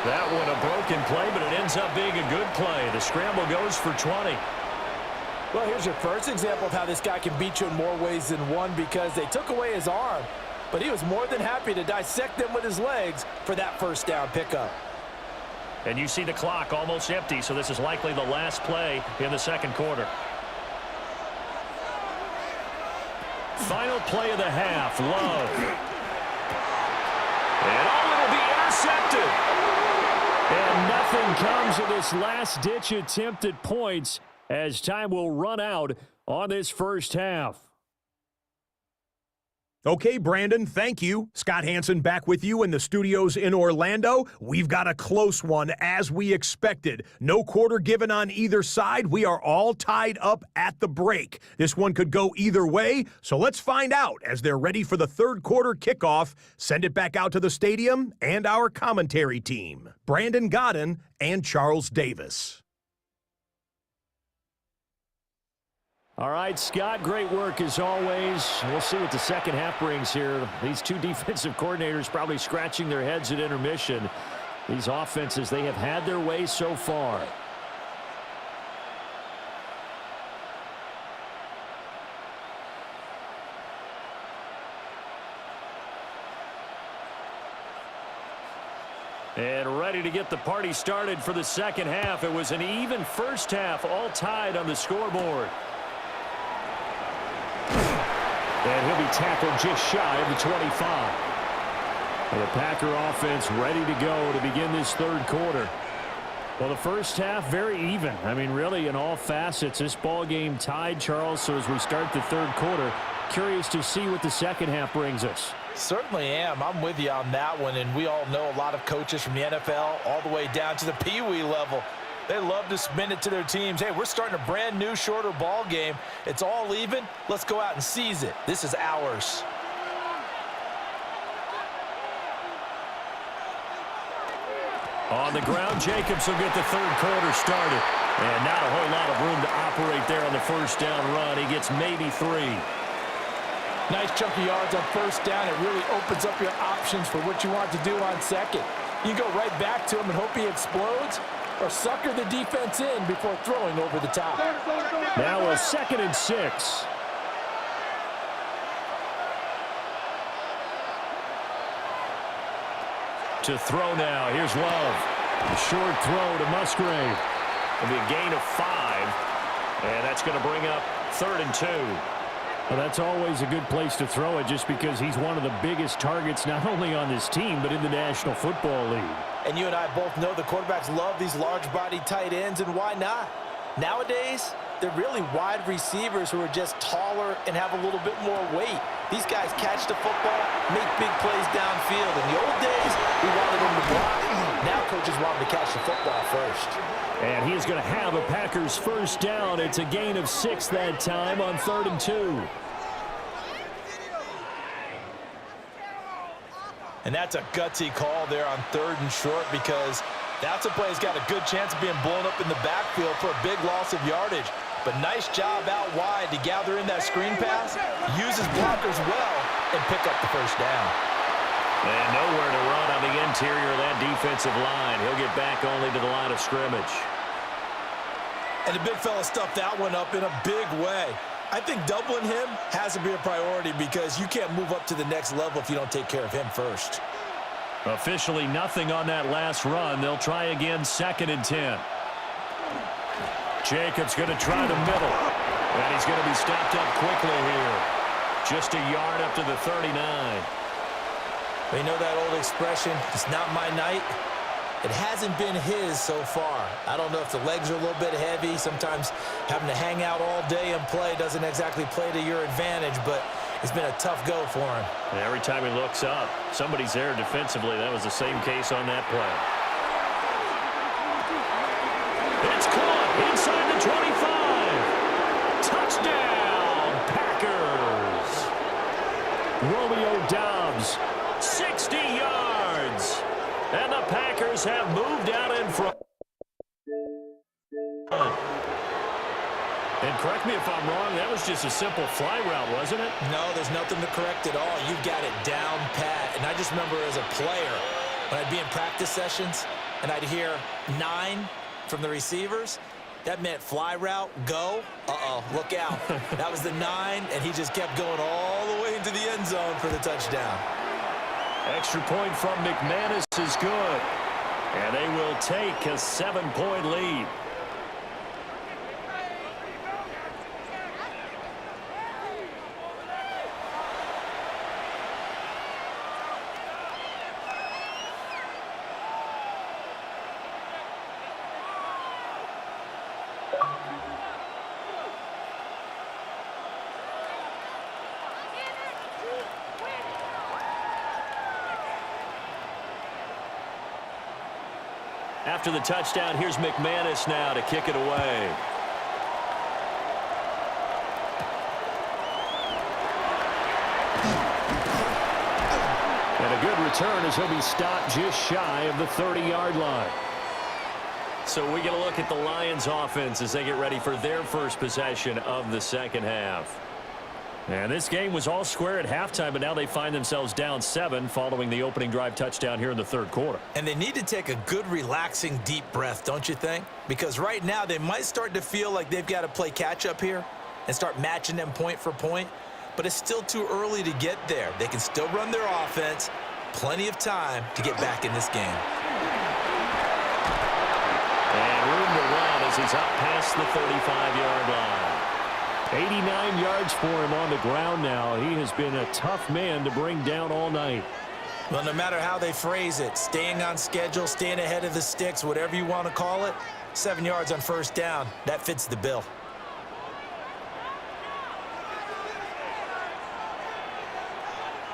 That one a broken play, but it ends up being a good play. The scramble goes for 20. Well, here's your first example of how this guy can beat you in more ways than one, because they took away his arm, but he was more than happy to dissect them with his legs for that first down pickup. And you see the clock almost empty, so this is likely the last play in the second quarter. Final play of the half, Love. And it'll be intercepted. And nothing comes of this last-ditch attempt at points, as time will run out on this first half. Okay, Brandon, thank you. Scott Hansen back with you in the studios in Orlando. We've got a close one, as we expected. No quarter given on either side. We are all tied up at the break. This one could go either way, so let's find out as they're ready for the third quarter kickoff. Send it back out to the stadium and our commentary team, Brandon Godden and Charles Davis. All right, Scott, great work as always. We'll see what the second half brings here. These 2 defensive coordinators probably scratching their heads at intermission. These offenses, they have had their way so far. And ready to get the party started for the second half. It was an even first half, all tied on the scoreboard. And he'll be tackled just shy of the 25. And the Packer offense ready to go to begin this third quarter. Well, the first half, very even. I mean, really, in all facets, this ball game tied, Charles. So as we start the third quarter, curious to see what the second half brings us. Certainly am. I'm with you on that one. And we all know a lot of coaches from the NFL all the way down to the Pee Wee level. They love to spin it to their teams. Hey, we're starting a brand new, shorter ball game. It's all even. Let's go out and seize it. This is ours. On the ground, Jacobs will get the third quarter started. And not a whole lot of room to operate there on the first down run. He gets maybe 3. Nice chunky yards on first down. It really opens up your options for what you want to do on second. You go right back to him and hope he explodes, or sucker the defense in before throwing over the top. Now a 2nd and 6. To throw now. Here's Love. A short throw to Musgrave. It'll be a gain of 5. And that's going to bring up 3rd and 2. Well, that's always a good place to throw it just because he's one of the biggest targets not only on this team but in the National Football League. And you and I both know the quarterbacks love these large-body tight ends, and why not? Nowadays, they're really wide receivers who are just taller and have a little bit more weight. These guys catch the football, make big plays downfield. In the old days, we wanted them to block. Now coaches want them to catch the football first. And he is going to have a Packers first down. It's a gain of 6 that time on 3rd and 2. And that's a gutsy call there on 3rd and short, because that's a play that's got a good chance of being blown up in the backfield for a big loss of yardage. But nice job out wide to gather in that screen pass, use his blockers well, and pick up the first down. And nowhere to run on the interior of that defensive line. He'll get back only to the line of scrimmage. And the big fella stuffed that one up in a big way. I think doubling him has to be a priority, because you can't move up to the next level if you don't take care of him first. Officially nothing on that last run. They'll try again, 2nd and 10. Jacobs going to try the middle. And he's going to be stopped up quickly here. Just a yard up to the 39. You know that old expression, it's not my night? It hasn't been his so far. I don't know if the legs are a little bit heavy. Sometimes having to hang out all day and play doesn't exactly play to your advantage, but it's been a tough go for him. And every time he looks up, somebody's there defensively. That was the same case on that play. It's caught inside the 25. Touchdown, Packers. Romeo Doubs, 60 yards. And the Packers have moved out in front. And correct me if I'm wrong, that was just a simple fly route, wasn't it? No, there's nothing to correct at all. You've got it down pat. And I just remember as a player, when I'd be in practice sessions and I'd hear 9 from the receivers, that meant fly route, go. Uh-oh, look out. That was the 9, and he just kept going all the way into the end zone for the touchdown. Extra point from McManus is good. And they will take a 7-point lead. After the touchdown, here's McManus now to kick it away. And a good return as he'll be stopped just shy of the 30-yard line. So we get a look at the Lions offense as they get ready for their first possession of the second half. And this game was all square at halftime, but now they find themselves down 7 following the opening drive touchdown here in the third quarter. And they need to take a good, relaxing, deep breath, don't you think? Because right now they might start to feel like they've got to play catch-up here and start matching them point for point. But it's still too early to get there. They can still run their offense. Plenty of time to get back in this game. And room to run as he's up past the 35-yard line. 89 yards for him on the ground now. He has been a tough man to bring down all night. Well, no matter how they phrase it, staying on schedule, staying ahead of the sticks, whatever you want to call it, 7 yards on first down, that fits the bill.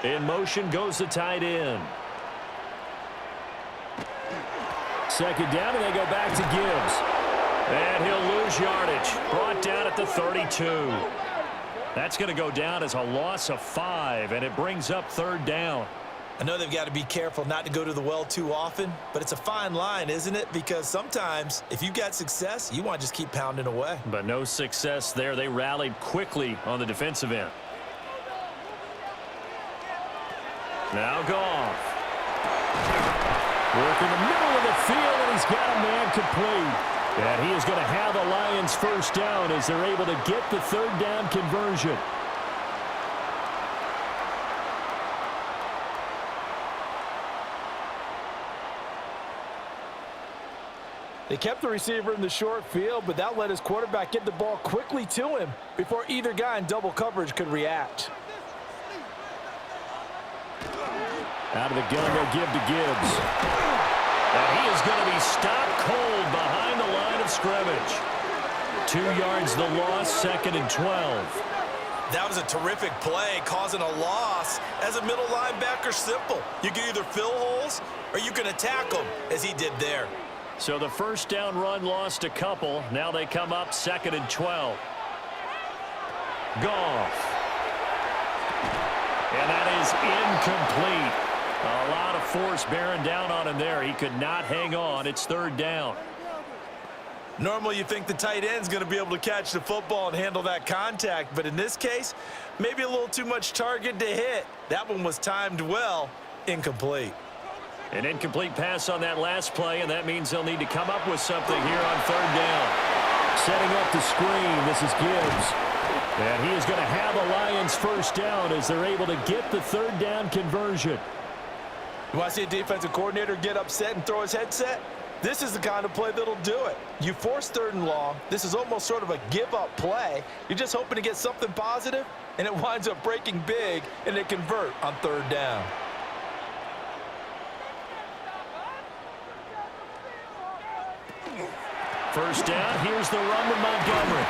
In motion goes the tight end. Second down, and they go back to Gibbs. And he'll lose yardage. Brought down at the 32. That's going to go down as a loss of 5, and it brings up third down. I know they've got to be careful not to go to the well too often, but it's a fine line, isn't it? Because sometimes, if you've got success, you want to just keep pounding away. But no success there. They rallied quickly on the defensive end. Now Goff. Work in the middle of the field, and he's got a man complete. And he is going to have the Lions first down as they're able to get the third down conversion. They kept the receiver in the short field, but that let his quarterback get the ball quickly to him before either guy in double coverage could react. Out of the gun, they'll give to Gibbs. And he is going to be stopped cold behind the line of scrimmage. 2 yards the loss, 2nd and 12. That was a terrific play, causing a loss. As a middle linebacker, simple. You can either fill holes or you can attack them, as he did there. So the first down run lost a couple. Now they come up 2nd and 12. Goff. And that is incomplete. A lot of force bearing down on him there. He could not hang on. It's 3rd down. Normally you think the tight end's going to be able to catch the football and handle that contact, but in this case, maybe a little too much target to hit. That one was timed well, incomplete. An incomplete pass on that last play, and that means they'll need to come up with something here on 3rd down. Setting up the screen, this is Gibbs. And he is going to have a Lions first down as they're able to get the 3rd down conversion. You want to see a defensive coordinator get upset and throw his headset? This is the kind of play that'll do it. You force 3rd and long. This is almost sort of a give-up play. You're just hoping to get something positive, and it winds up breaking big, and they convert on 3rd down. First down, here's the run to Montgomery.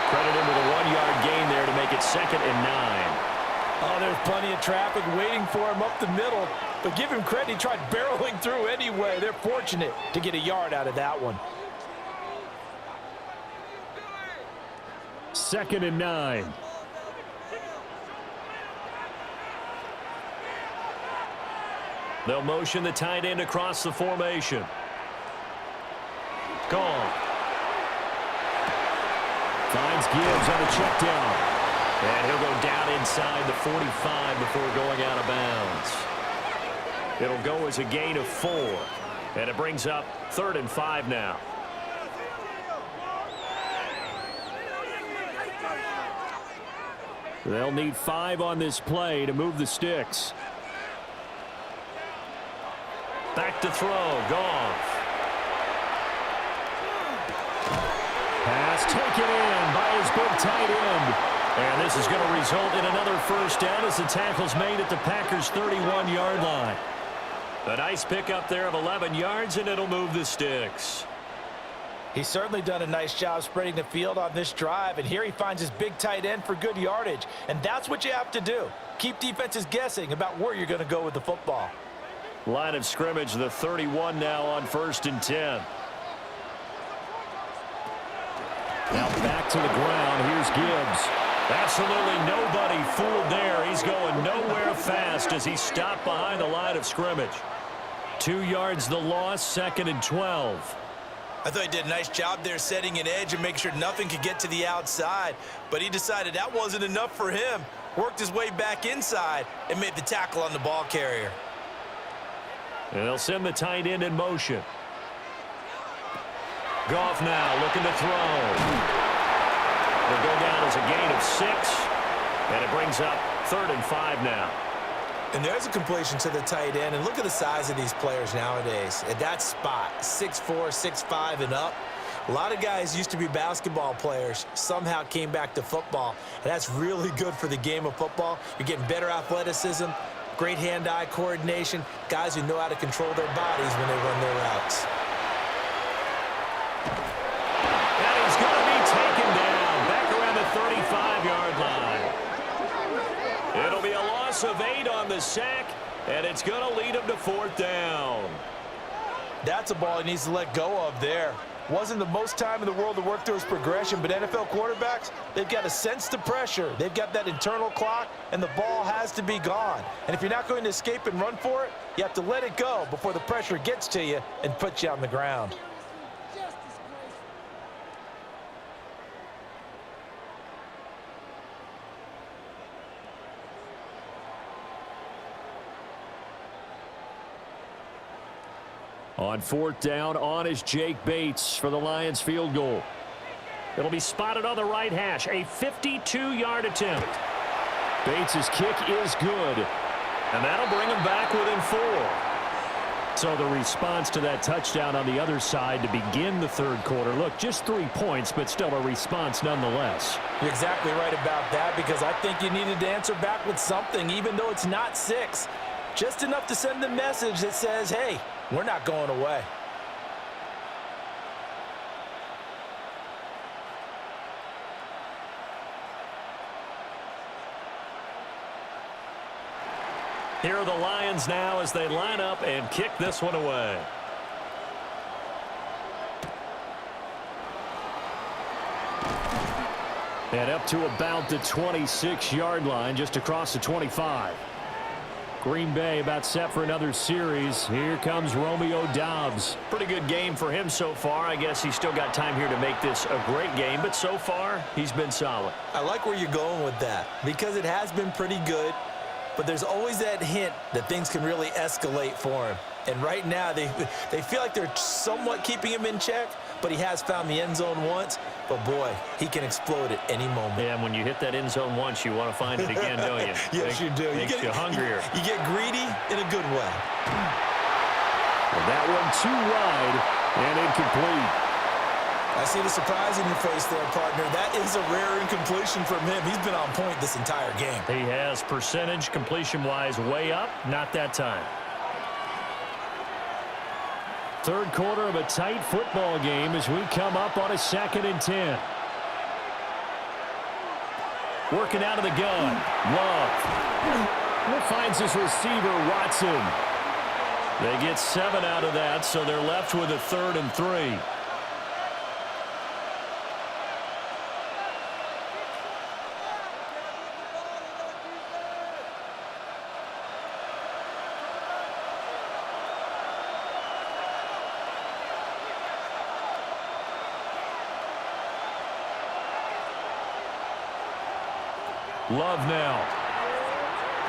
Credit him with a 1-yard gain there to make it 2nd and 9. Oh, there's plenty of traffic waiting for him up the middle. But give him credit, he tried barreling through anyway. They're fortunate to get a yard out of that one. 2nd and 9. They'll motion the tight end across the formation. Gone. Finds Gibbs on a check down. And he'll go down inside the 45 before going out of bounds. It'll go as a gain of 4. And it brings up 3rd and 5 now. They'll need 5 on this play to move the sticks. Back to throw. Goff. Pass taken in by his big tight end. And this is going to result in another first down as the tackle's made at the Packers' 31-yard line. A nice pickup there of 11 yards, and it'll move the sticks. He's certainly done a nice job spreading the field on this drive, and here he finds his big tight end for good yardage. And that's what you have to do. Keep defenses guessing about where you're going to go with the football. Line of scrimmage, the 31 now on 1st and 10. Now back to the ground. Here's Gibbs. Absolutely nobody fooled there. He's going nowhere fast as he stopped behind the line of scrimmage. 2 yards the loss, 2nd and 12. I thought he did a nice job there setting an edge and make sure nothing could get to the outside. But he decided that wasn't enough for him. Worked his way back inside and made the tackle on the ball carrier. And they'll send the tight end in motion. Goff now looking to throw. It'll go down as a gain of 6. And it brings up 3rd and 5 now. And there's a completion to the tight end. And look at the size of these players nowadays. At that spot, 6'4", 6'5", and up. A lot of guys used to be basketball players, somehow came back to football. And that's really good for the game of football. You're getting better athleticism, great hand-eye coordination, guys who know how to control their bodies when they run their routes. And he's going to be taken down back around the 35-yard line. It'll be a loss of 8 on the sack, and it's going to lead him to 4th down. That's a ball he needs to let go of there. Wasn't the most time in the world to work through his progression, but NFL quarterbacks, they've got to sense the pressure. They've got that internal clock, and the ball has to be gone. And if you're not going to escape and run for it, you have to let it go before the pressure gets to you and puts you on the ground. On 4th down, on is Jake Bates for the Lions field goal. It'll be spotted on the right hash. A 52-yard attempt. Bates' kick is good. And that'll bring him back within 4. So the response to that touchdown on the other side to begin the third quarter. Look, just 3 points, but still a response nonetheless. You're exactly right about that, because I think you needed to answer back with something, even though it's not 6. Just enough to send the message that says, hey, we're not going away. Here are the Lions now as they line up and kick this one away. And up to about the 26-yard line, just across the 25. Green Bay about set for another series. Here comes Romeo Doubs. Pretty good game for him so far. I guess he's still got time here to make this a great game, but so far he's been solid. I like where you're going with that, because it has been pretty good. But there's always that hint that things can really escalate for him. And right now, they feel like they're somewhat keeping him in check, but he has found the end zone once. But, boy, he can explode at any moment. Yeah, and when you hit that end zone once, you want to find it again, don't you? Yes, you do. Makes you hungrier. You get greedy in a good way. And that one too wide and incomplete. I see the surprise in your face there, partner. That is a rare incompletion from him. He's been on point this entire game. He has percentage completion-wise way up. Not that time. Third quarter of a tight football game as we come up on a 2nd and 10. Working out of the gun. Love. Finds his receiver, Watson. They get 7 out of that, so they're left with a 3rd and 3. Love now.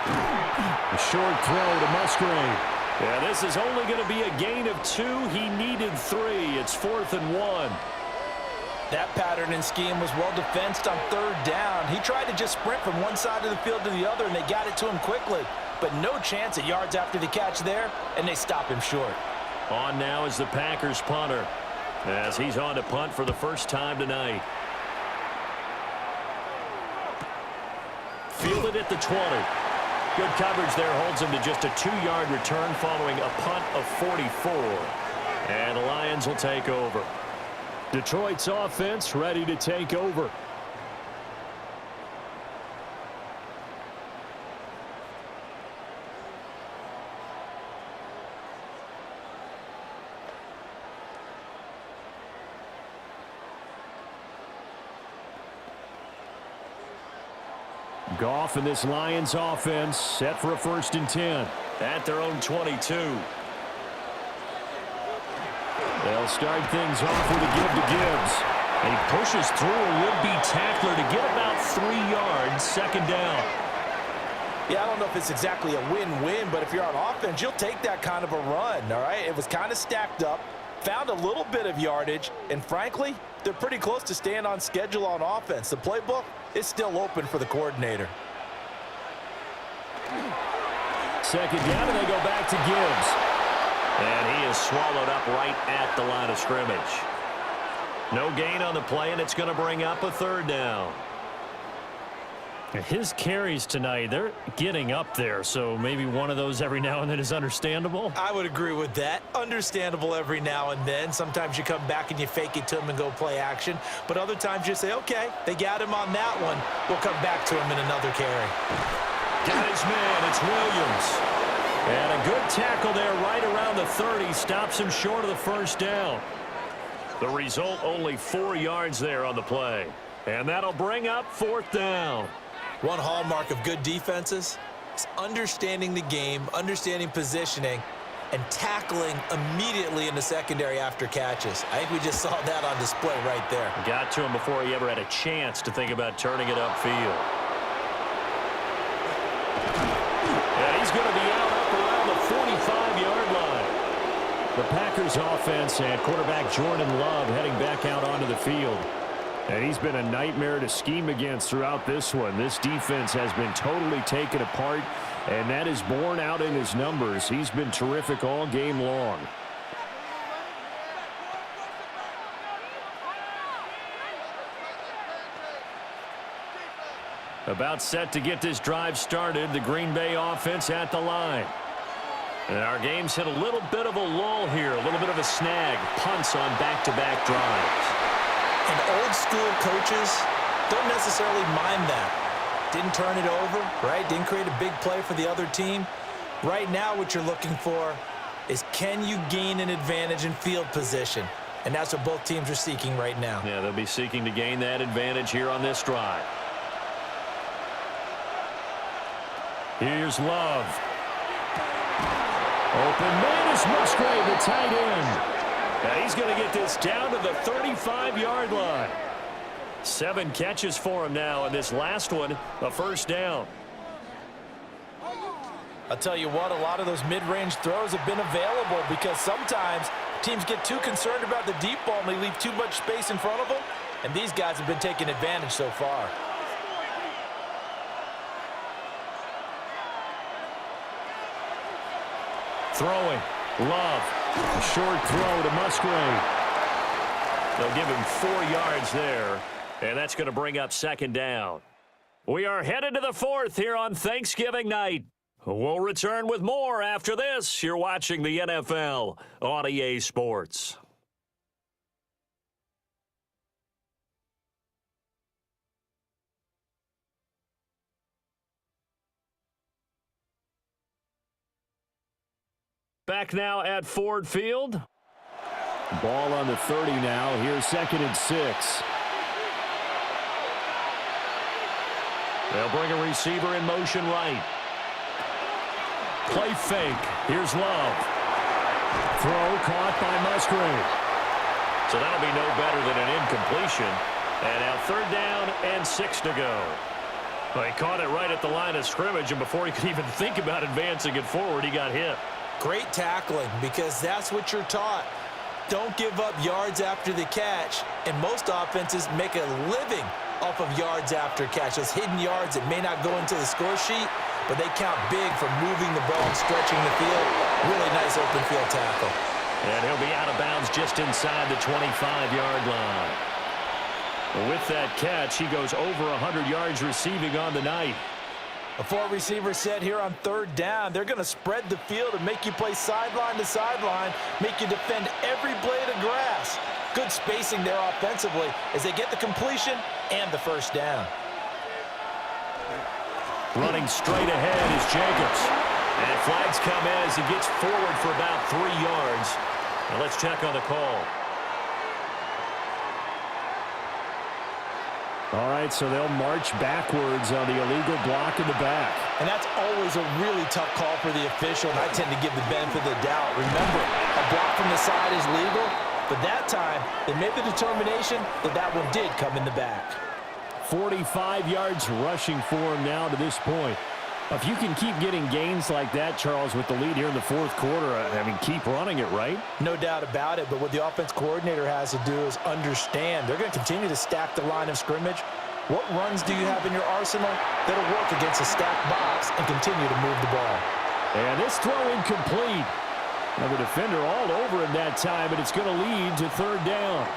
A short throw to Musgrave. Yeah, this is only going to be a gain of 2. He needed 3. It's 4th and 1. That pattern and scheme was well defensed on 3rd down. He tried to just sprint from one side of the field to the other, and they got it to him quickly. But no chance at yards after the catch there, and they stop him short. On now is the Packers punter, as he's on to punt for the first time tonight. Fielded at the 20. Good coverage there holds him to just a 2-yard return following a punt of 44. And the Lions will take over. Detroit's offense ready to take over. Goff and this Lions offense set for a 1st and 10. At their own 22. They'll start things off with a give to Gibbs. And he pushes through a would-be tackler to get about 3 yards, 2nd down. Yeah, I don't know if it's exactly a win-win, but if you're on offense, you'll take that kind of a run, all right? It was kind of stacked up, found a little bit of yardage, and frankly, they're pretty close to staying on schedule on offense. The playbook is still open for the coordinator. 2nd down, and they go back to Gibbs. And he is swallowed up right at the line of scrimmage. No gain on the play, and it's going to bring up a 3rd down. His carries tonight, they're getting up there, so maybe one of those every now and then is understandable. I would agree with that. Understandable every now and then. Sometimes you come back and you fake it to him and go play action. But other times you say, okay, they got him on that one. We'll come back to him in another carry. Got his man. It's Williams. And a good tackle there right around the 30. Stops him short of the 1st down. The result, only 4 yards there on the play. And that'll bring up 4th down. One hallmark of good defenses is understanding the game, understanding positioning, and tackling immediately in the secondary after catches. I think we just saw that on display right there. Got to him before he ever had a chance to think about turning it upfield. And he's going to be out up around the 45-yard line. The Packers offense and quarterback Jordan Love heading back out onto the field. And he's been a nightmare to scheme against throughout this one. This defense has been totally taken apart, And that is borne out in his numbers. He's been terrific all game long. About set to get this drive started. The Green Bay offense at the line. And our game's hit a little bit of a lull here, a little bit of a snag. Punts on back-to-back drives. And old school coaches don't necessarily mind that. Didn't turn it over, right? Didn't create a big play for the other team. Right now what you're looking for is, can you gain an advantage in field position? And that's what both teams are seeking right now. Yeah, they'll be seeking to gain that advantage here on this drive. Here's Love. Open man is Musgrave, the tight end. Now he's going to get this down to the 35-yard line. 7 catches for him now, and this last one, a first down. I'll tell you what, a lot of those mid-range throws have been available because sometimes teams get too concerned about the deep ball and they leave too much space in front of them, and these guys have been taking advantage so far. Throwing. Love. A short throw to Musgrave. They'll give him 4 yards there, and that's going to bring up second down. We are headed to the 4th here on Thanksgiving night. We'll return with more after this. You're watching the NFL on EA Sports. Back now at Ford Field. Ball on the 30 now. Here's 2nd and 6. They'll bring a receiver in motion right. Play fake. Here's Love. Throw caught by Musgrave. So that'll be no better than an incompletion. And now 3rd down and 6 to go. Well, he caught it right at the line of scrimmage, and before he could even think about advancing it forward, he got hit. Great tackling, because that's what you're taught. Don't give up yards after the catch, and most offenses make a living off of yards after catch. Those hidden yards that may not go into the score sheet, but they count big for moving the ball and stretching the field. Really nice open field tackle. And he'll be out of bounds just inside the 25-yard line. With that catch, he goes over 100 yards receiving on the night. A 4-receiver set here on 3rd down. They're going to spread the field and make you play sideline to sideline, make you defend every blade of grass. Good spacing there offensively as they get the completion and the first down. Running straight ahead is Jacobs. And flags come in as he gets forward for about 3 yards. Now let's check on the call. All right, so they'll march backwards on the illegal block in the back. And that's always a really tough call for the official, and I tend to give the benefit of the doubt. Remember, a block from the side is legal, but that time they made the determination that that one did come in the back. 45 yards rushing for him now to this point. If you can keep getting gains like that, Charles, with the lead here in the 4th quarter, I mean, keep running it, right? No doubt about it, but what the offense coordinator has to do is understand. They're going to continue to stack the line of scrimmage. What runs do you have in your arsenal that'll work against a stacked box and continue to move the ball? And this throw incomplete. Now the defender all over him that time, but it's going to lead to 3rd down.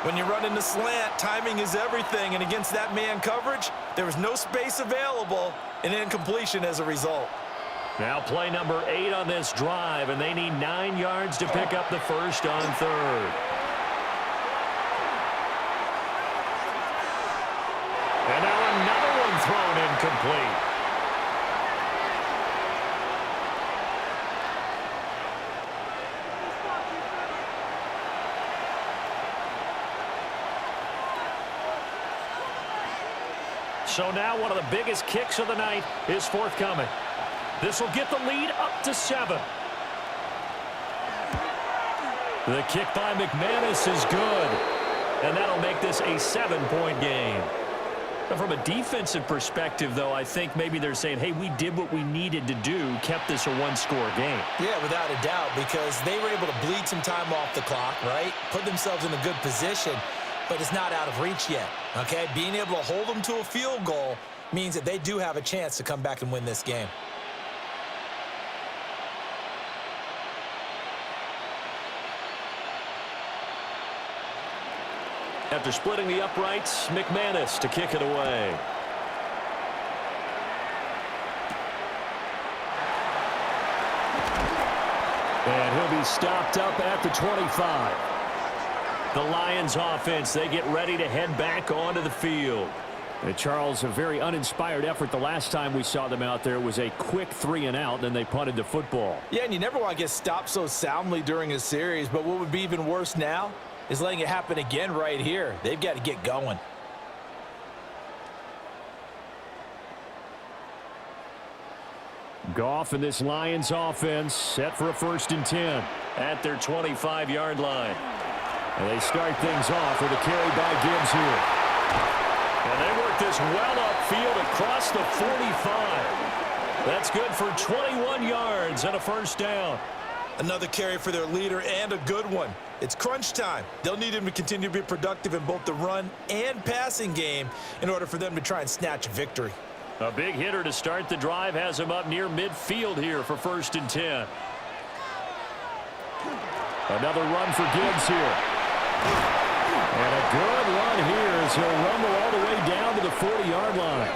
When you run in the slant, timing is everything, and against that man coverage, there was no space available, and incompletion as a result. Now play number 8 on this drive, and they need 9 yards to pick up the first on 3rd. And now another one thrown incomplete. So now one of the biggest kicks of the night is forthcoming. This will get the lead up to 7. The kick by McManus is good, and that'll make this a 7-point game. Now from a defensive perspective, though, I think maybe they're saying, hey, we did what we needed to do, kept this a 1-score game. Yeah, without a doubt, because they were able to bleed some time off the clock, right? Put themselves in a good position, but it's not out of reach yet, okay? Being able to hold them to a field goal means that they do have a chance to come back and win this game. After splitting the uprights, McManus to kick it away. And he'll be stopped up at the 25. The Lions offense, they get ready to head back onto the field. And Charles, a very uninspired effort the last time we saw them out there. It was a quick 3-and-out, then they punted the football. Yeah, and you never want to get stopped so soundly during a series, but what would be even worse now is letting it happen again right here. They've got to get going. Goff and this Lions offense set for a 1st and 10 at their 25-yard line. And they start things off with a carry by Gibbs here. And they work this well upfield across the 45. That's good for 21 yards and a 1st down. Another carry for their leader and a good one. It's crunch time. They'll need him to continue to be productive in both the run and passing game in order for them to try and snatch a victory. A big hitter to start the drive has him up near midfield here for 1st and 10. Another run for Gibbs here. And a good run here as he'll rumble all the way down to the 40-yard line.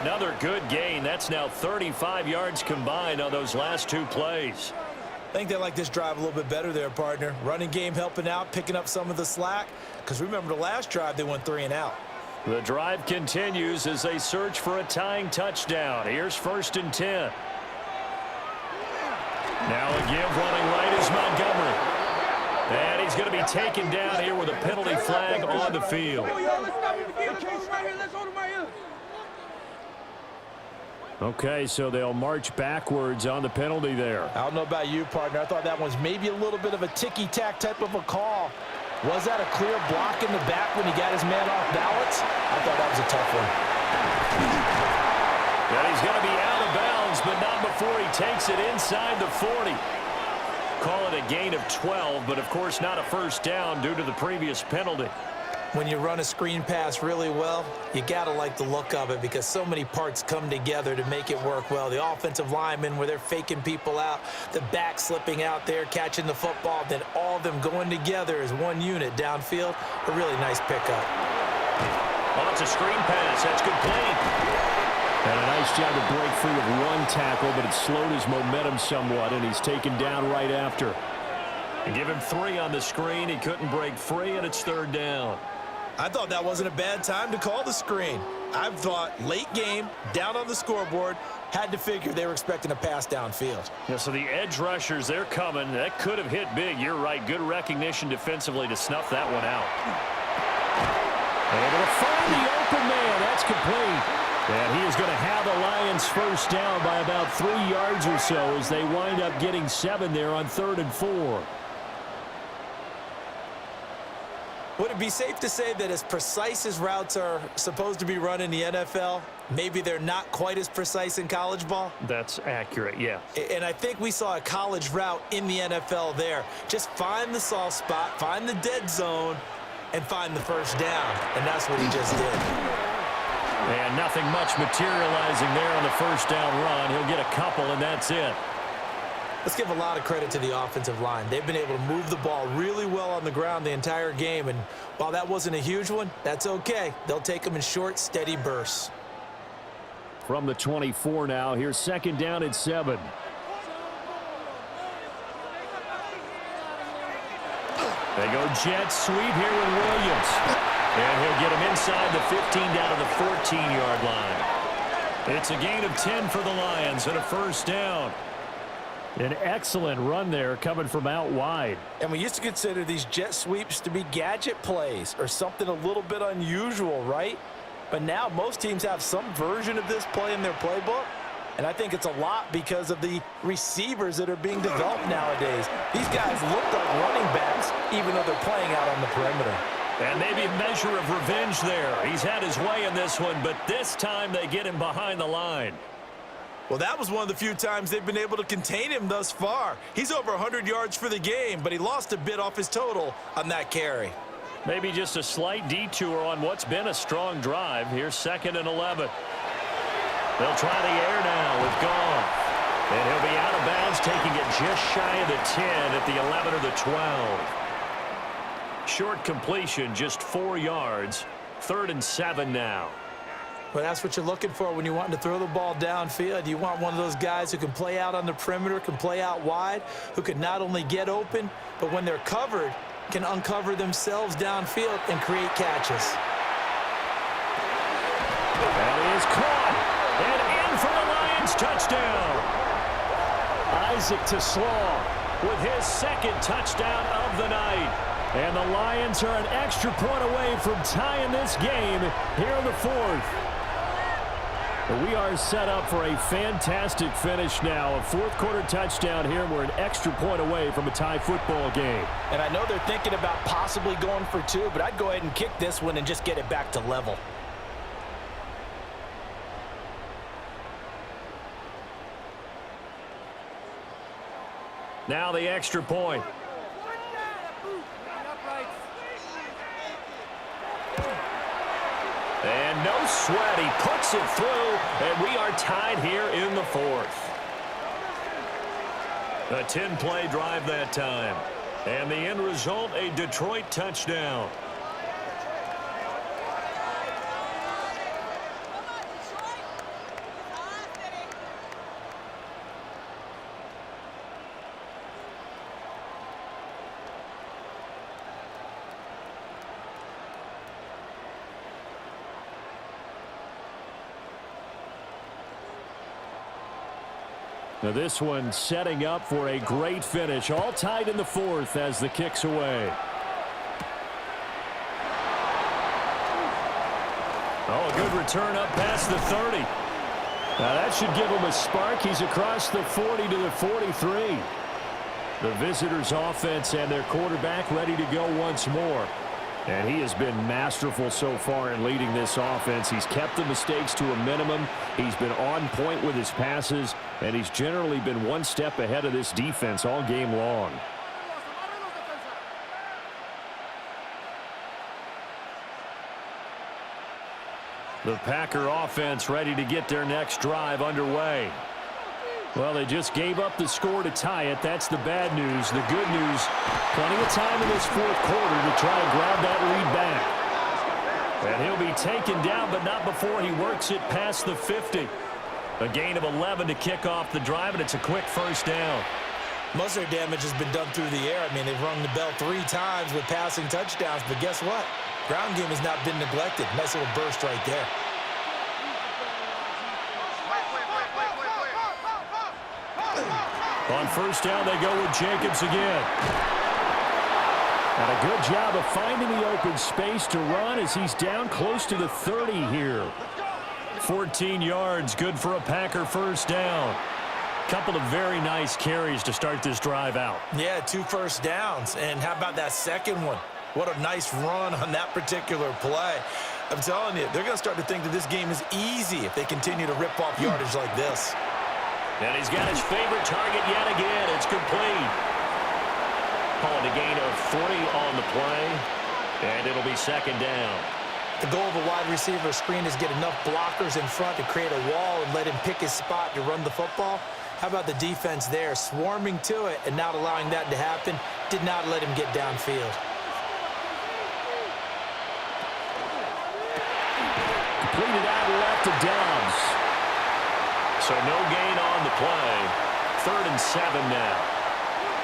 Another good gain. That's now 35 yards combined on those last 2 plays. I think they like this drive a little bit better there, partner. Running game helping out, picking up some of the slack. Because remember the last drive, they went 3-and-out. The drive continues as they search for a tying touchdown. Here's 1st and 10. Now a give running right is Montgomery. And he's going to be taken down here with a penalty flag on the field. Okay, so they'll march backwards on the penalty there. I don't know about you, partner. I thought that was maybe a little bit of a ticky-tack type of a call. Was that a clear block in the back when he got his man off balance? I thought that was a tough one. And he's going to be out of bounds, but not before he takes it inside the 40. Call it a gain of 12, but of course not a 1st down due to the previous penalty. When you run a screen pass really well, you got to like the look of it because so many parts come together to make it work well. The offensive linemen where they're faking people out, the back slipping out there, catching the football, then all of them going together as one unit downfield. A really nice pickup. Oh, it's a screen pass. That's complete. And a nice job to break free of one tackle, but it slowed his momentum somewhat, and he's taken down right after. And give him 3 on the screen. He couldn't break free, and it's 3rd down. I thought that wasn't a bad time to call the screen. I thought late game, down on the scoreboard, had to figure they were expecting a pass downfield. Yeah, so the edge rushers, they're coming. That could have hit big. You're right. Good recognition defensively to snuff that one out. Able to find the open man. That's complete. And he is going to have the Lions 1st down by about 3 yards or so as they wind up getting 7 there on 3rd and 4. Would it be safe to say that as precise as routes are supposed to be run in the NFL, maybe they're not quite as precise in college ball? That's accurate, yeah. And I think we saw a college route in the NFL there. Just find the soft spot, find the dead zone, and find the 1st down. And that's what he just did. And nothing much materializing there on the 1st down run. He'll get a couple, and that's it. Let's give a lot of credit to the offensive line. They've been able to move the ball really well on the ground the entire game, and while that wasn't a huge one, that's okay. They'll take them in short, steady bursts. From the 24 now, here's 2nd down and 7. They go jet sweep here with Williams. And he'll get him inside the 15 down to the 14-yard line. It's a gain of 10 for the Lions and a 1st down. An excellent run there coming from out wide. And we used to consider these jet sweeps to be gadget plays or something a little bit unusual, right? But now most teams have some version of this play in their playbook. And I think it's a lot because of the receivers that are being developed nowadays. These guys look like running backs even though they're playing out on the perimeter. And maybe a measure of revenge there. He's had his way in this one, but this time they get him behind the line. Well, that was one of the few times they've been able to contain him thus far. He's over 100 yards for the game, but he lost a bit off his total on that carry. Maybe just a slight detour on what's been a strong drive. Here's 2nd and 11. They'll try the air now with Goff. And he'll be out of bounds, taking it just shy of the 10 at the 11 or the 12. Short completion, just 4 yards. 3rd and 7 now. Well, that's what you're looking for when you want to throw the ball downfield. You want one of those guys who can play out on the perimeter, can play out wide, who can not only get open, but when they're covered, can uncover themselves downfield and create catches. That is caught. And in for the Lions touchdown. Isaac to Slaw with his 2nd touchdown of the night. And the Lions are an extra point away from tying this game here in the 4th. We are set up for a fantastic finish now. A 4th quarter touchdown here. We're an extra point away from a tie football game. And I know they're thinking about possibly going for 2, but I'd go ahead and kick this one and just get it back to level. Now the extra point. And no sweat. He puts it through, and we are tied here in the 4th. A 10-play drive that time. And the end result, a Detroit touchdown. Now this one setting up for a great finish. All tied in the 4th as the kick's away. Oh, a good return up past the 30. Now that should give him a spark. He's across the 40 to the 43. The visitors' offense and their quarterback ready to go once more. And he has been masterful so far in leading this offense. He's kept the mistakes to a minimum. He's been on point with his passes, and he's generally been one step ahead of this defense all game long. The Packer offense ready to get their next drive underway. Well, they just gave up the score to tie it. That's the bad news. The good news, plenty of time in this 4th quarter to try and grab that lead back. And he'll be taken down, but not before he works it past the 50. A gain of 11 to kick off the drive, and it's a quick 1st down. Most of their damage has been done through the air. I mean, they've rung the bell 3 times with passing touchdowns, but guess what? Ground game has not been neglected. Nice little burst right there. On 1st down, they go with Jacobs again. And a good job of finding the open space to run as he's down close to the 30 here. 14 yards, good for a Packer 1st down. Couple of very nice carries to start this drive out. Yeah, 2 first downs. And how about that second one? What a nice run on that particular play. I'm telling you, they're going to start to think that this game is easy if they continue to rip off yardage like this. And he's got his favorite target yet again. It's complete. Calling a gain of 40 on the play, and it'll be 2nd down. The goal of a wide receiver screen is get enough blockers in front to create a wall and let him pick his spot to run the football. How about the defense there, swarming to it and not allowing that to happen? Did not let him get downfield. Completed out left to Dobbs. So no gain on the play. 3rd and 7 now.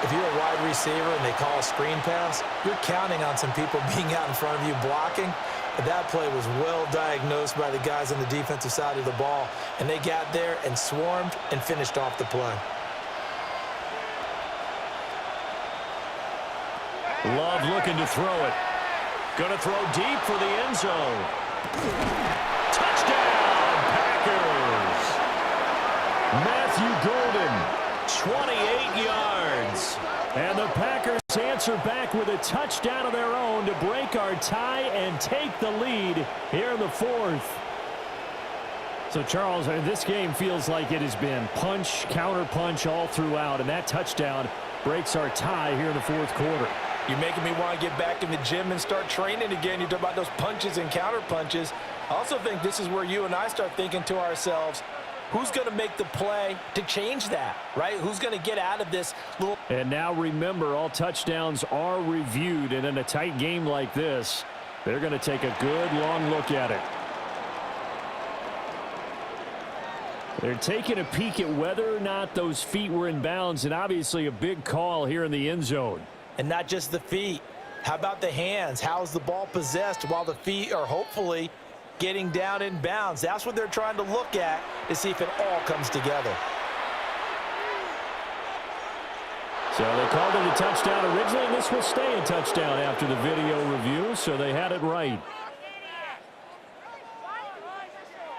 If you're a wide receiver and they call a screen pass, you're counting on some people being out in front of you blocking. But that play was well diagnosed by the guys on the defensive side of the ball. And they got there and swarmed and finished off the play. Love looking to throw it. Going to throw deep for the end zone. Touchdown, Packers. Matthew Golden, 28 yards. And the Packers answer back with a touchdown of their own to break our tie and take the lead here in the 4th. So, Charles, this game feels like it has been punch, counter punch all throughout, and that touchdown breaks our tie here in the 4th quarter. You're making me want to get back in the gym and start training again. You talk about those punches and counter punches. I also think this is where you and I start thinking to ourselves, who's going to make the play to change that, right? Who's going to get out of this little... And now remember, all touchdowns are reviewed, and in a tight game like this, they're going to take a good long look at it. They're taking a peek at whether or not those feet were in bounds, and obviously a big call here in the end zone. And not just the feet. How about the hands? How's the ball possessed while the feet are hopefully getting down in bounds? That's what they're trying to look at to see if it all comes together. So they called it a touchdown originally, and this will stay a touchdown after the video review, so they had it right.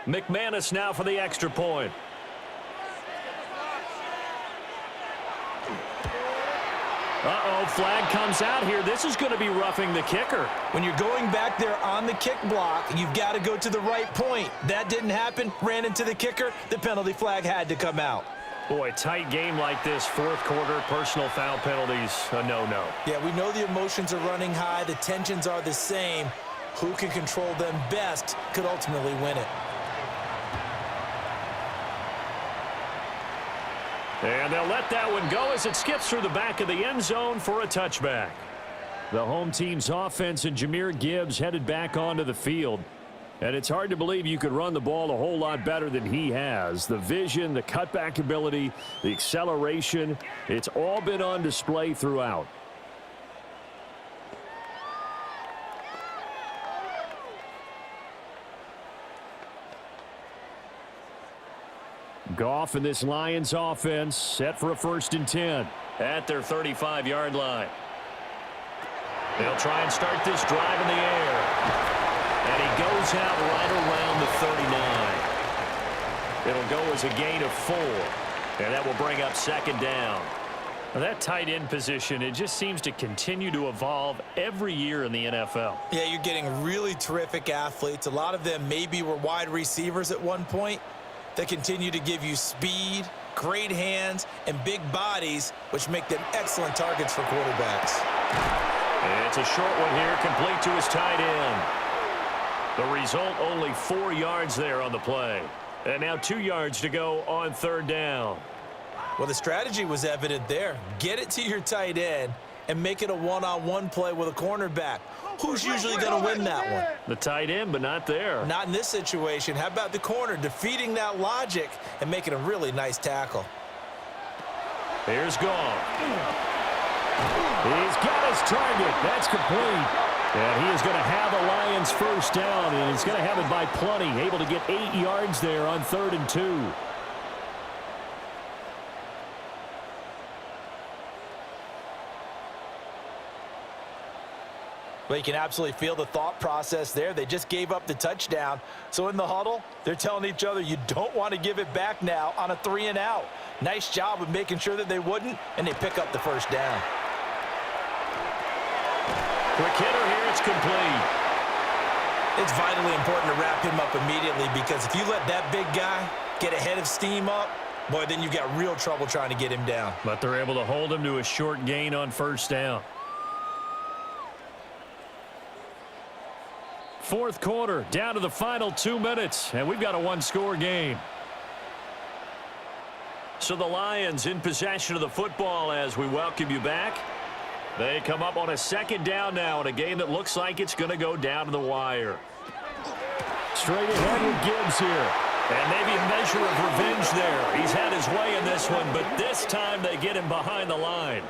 McManus now for the extra point. Uh-oh, flag comes out here. This is going to be roughing the kicker. When you're going back there on the kick block, you've got to go to the right point. That didn't happen. Ran into the kicker. The penalty flag had to come out. Boy, tight game like this, fourth quarter, personal foul penalties, a no-no. Yeah, we know the emotions are running high. The tensions are the same. Who can control them best could ultimately win it. And they'll let that one go as it skips through the back of the end zone for a touchback. The home team's offense and Jahmyr Gibbs headed back onto the field. And it's hard to believe you could run the ball a whole lot better than he has. The vision, the cutback ability, the acceleration, it's all been on display throughout. Goff and this Lions offense set for a 1st and 10 at their 35-yard line. They'll try and start this drive in the air. And he goes out right around the 39. It'll go as a gain of 4. And that will bring up 2nd down. Now that tight end position, it just seems to continue to evolve every year in the NFL. Yeah, you're getting really terrific athletes. A lot of them maybe were wide receivers at one point. That continue to give you speed, great hands, and big bodies, which make them excellent targets for quarterbacks. And it's a short one here, complete to his tight end. The result, only 4 yards there on the play. And now 2 yards to go on 3rd down. Well, the strategy was evident there. Get it to your tight end and make it a one-on-one play with a cornerback. Who's usually going to win that one? The tight end, but not there. Not in this situation. How about the corner defeating that logic and making a really nice tackle? Here's Goff. He's got his target. That's complete. And he is going to have the Lions 1st down, and he's going to have it by plenty. Able to get 8 yards there on 3rd and 2. Well, you can absolutely feel the thought process there. They just gave up the touchdown. So in the huddle, they're telling each other, you don't want to give it back now on a 3-and-out. Nice job of making sure that they wouldn't, and they pick up the 1st down. Quick hitter here, it's complete. It's vitally important to wrap him up immediately, because if you let that big guy get ahead of steam up, boy, then you've got real trouble trying to get him down. But they're able to hold him to a short gain on 1st down. 4th quarter, down to the final 2 minutes, and we've got a 1-score game. So the Lions in possession of the football as we welcome you back. They come up on a 2nd down now in a game that looks like it's going to go down to the wire. Straight ahead with Gibbs here. And maybe a measure of revenge there. He's had his way in this one, but this time they get him behind the line.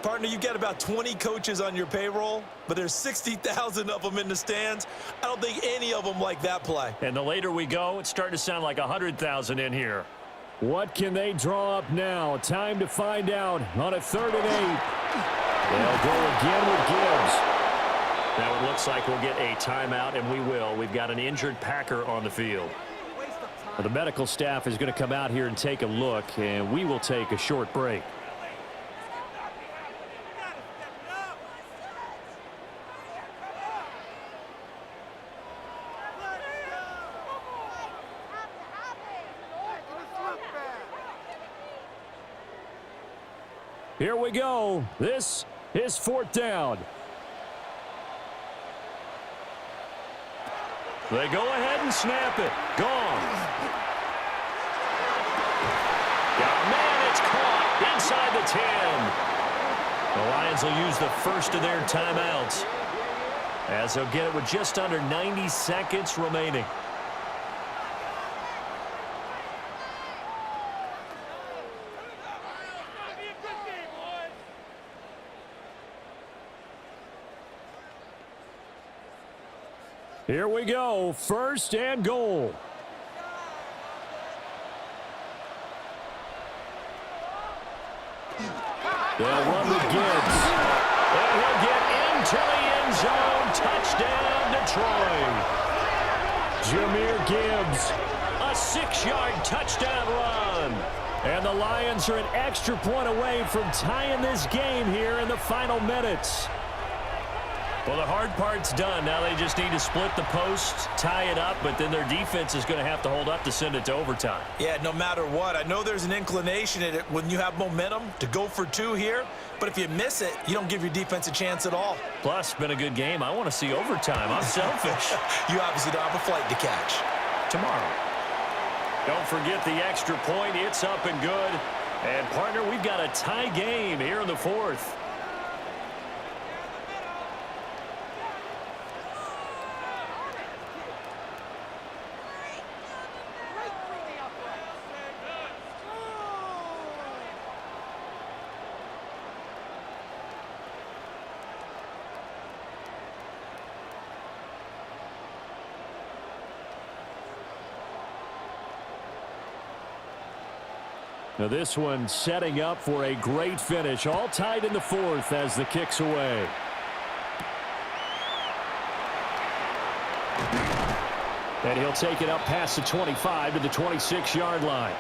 Partner, you've got about 20 coaches on your payroll, but there's 60,000 of them in the stands. I don't think any of them like that play. And the later we go, it's starting to sound like 100,000 in here. What can they draw up now? Time to find out on a 3rd and 8. They'll go again with Gibbs. Now it looks like we'll get a timeout, and we will. We've got an injured Packer on the field. The medical staff is going to come out here and take a look, and we will take a short break. Here we go. This His fourth down. They go ahead and snap it. Gone. Oh, man, it's caught inside the 10. The Lions will use the first of their timeouts, as they'll get it with just under 90 seconds remaining. Here we go, first and goal. They'll run with Gibbs. And he'll get into the end zone. Touchdown, Detroit. Jahmyr Gibbs, a 6-yard touchdown run. And the Lions are an extra point away from tying this game here in the final minutes. Well, the hard part's done. Now they just need to split the posts, tie it up, but then their defense is going to have to hold up to send it to overtime. Yeah, no matter what. I know there's an inclination in it when you have momentum to go for 2 here, but if you miss it, you don't give your defense a chance at all. Plus, it's been a good game. I want to see overtime. I'm selfish. You obviously don't have a flight to catch. Tomorrow. Don't forget the extra point. It's up and good. And, partner, we've got a tie game here in the fourth. Now this one setting up for a great finish. All tied in the fourth as the kick's away. And he'll take it up past the 25 to the 26-yard line.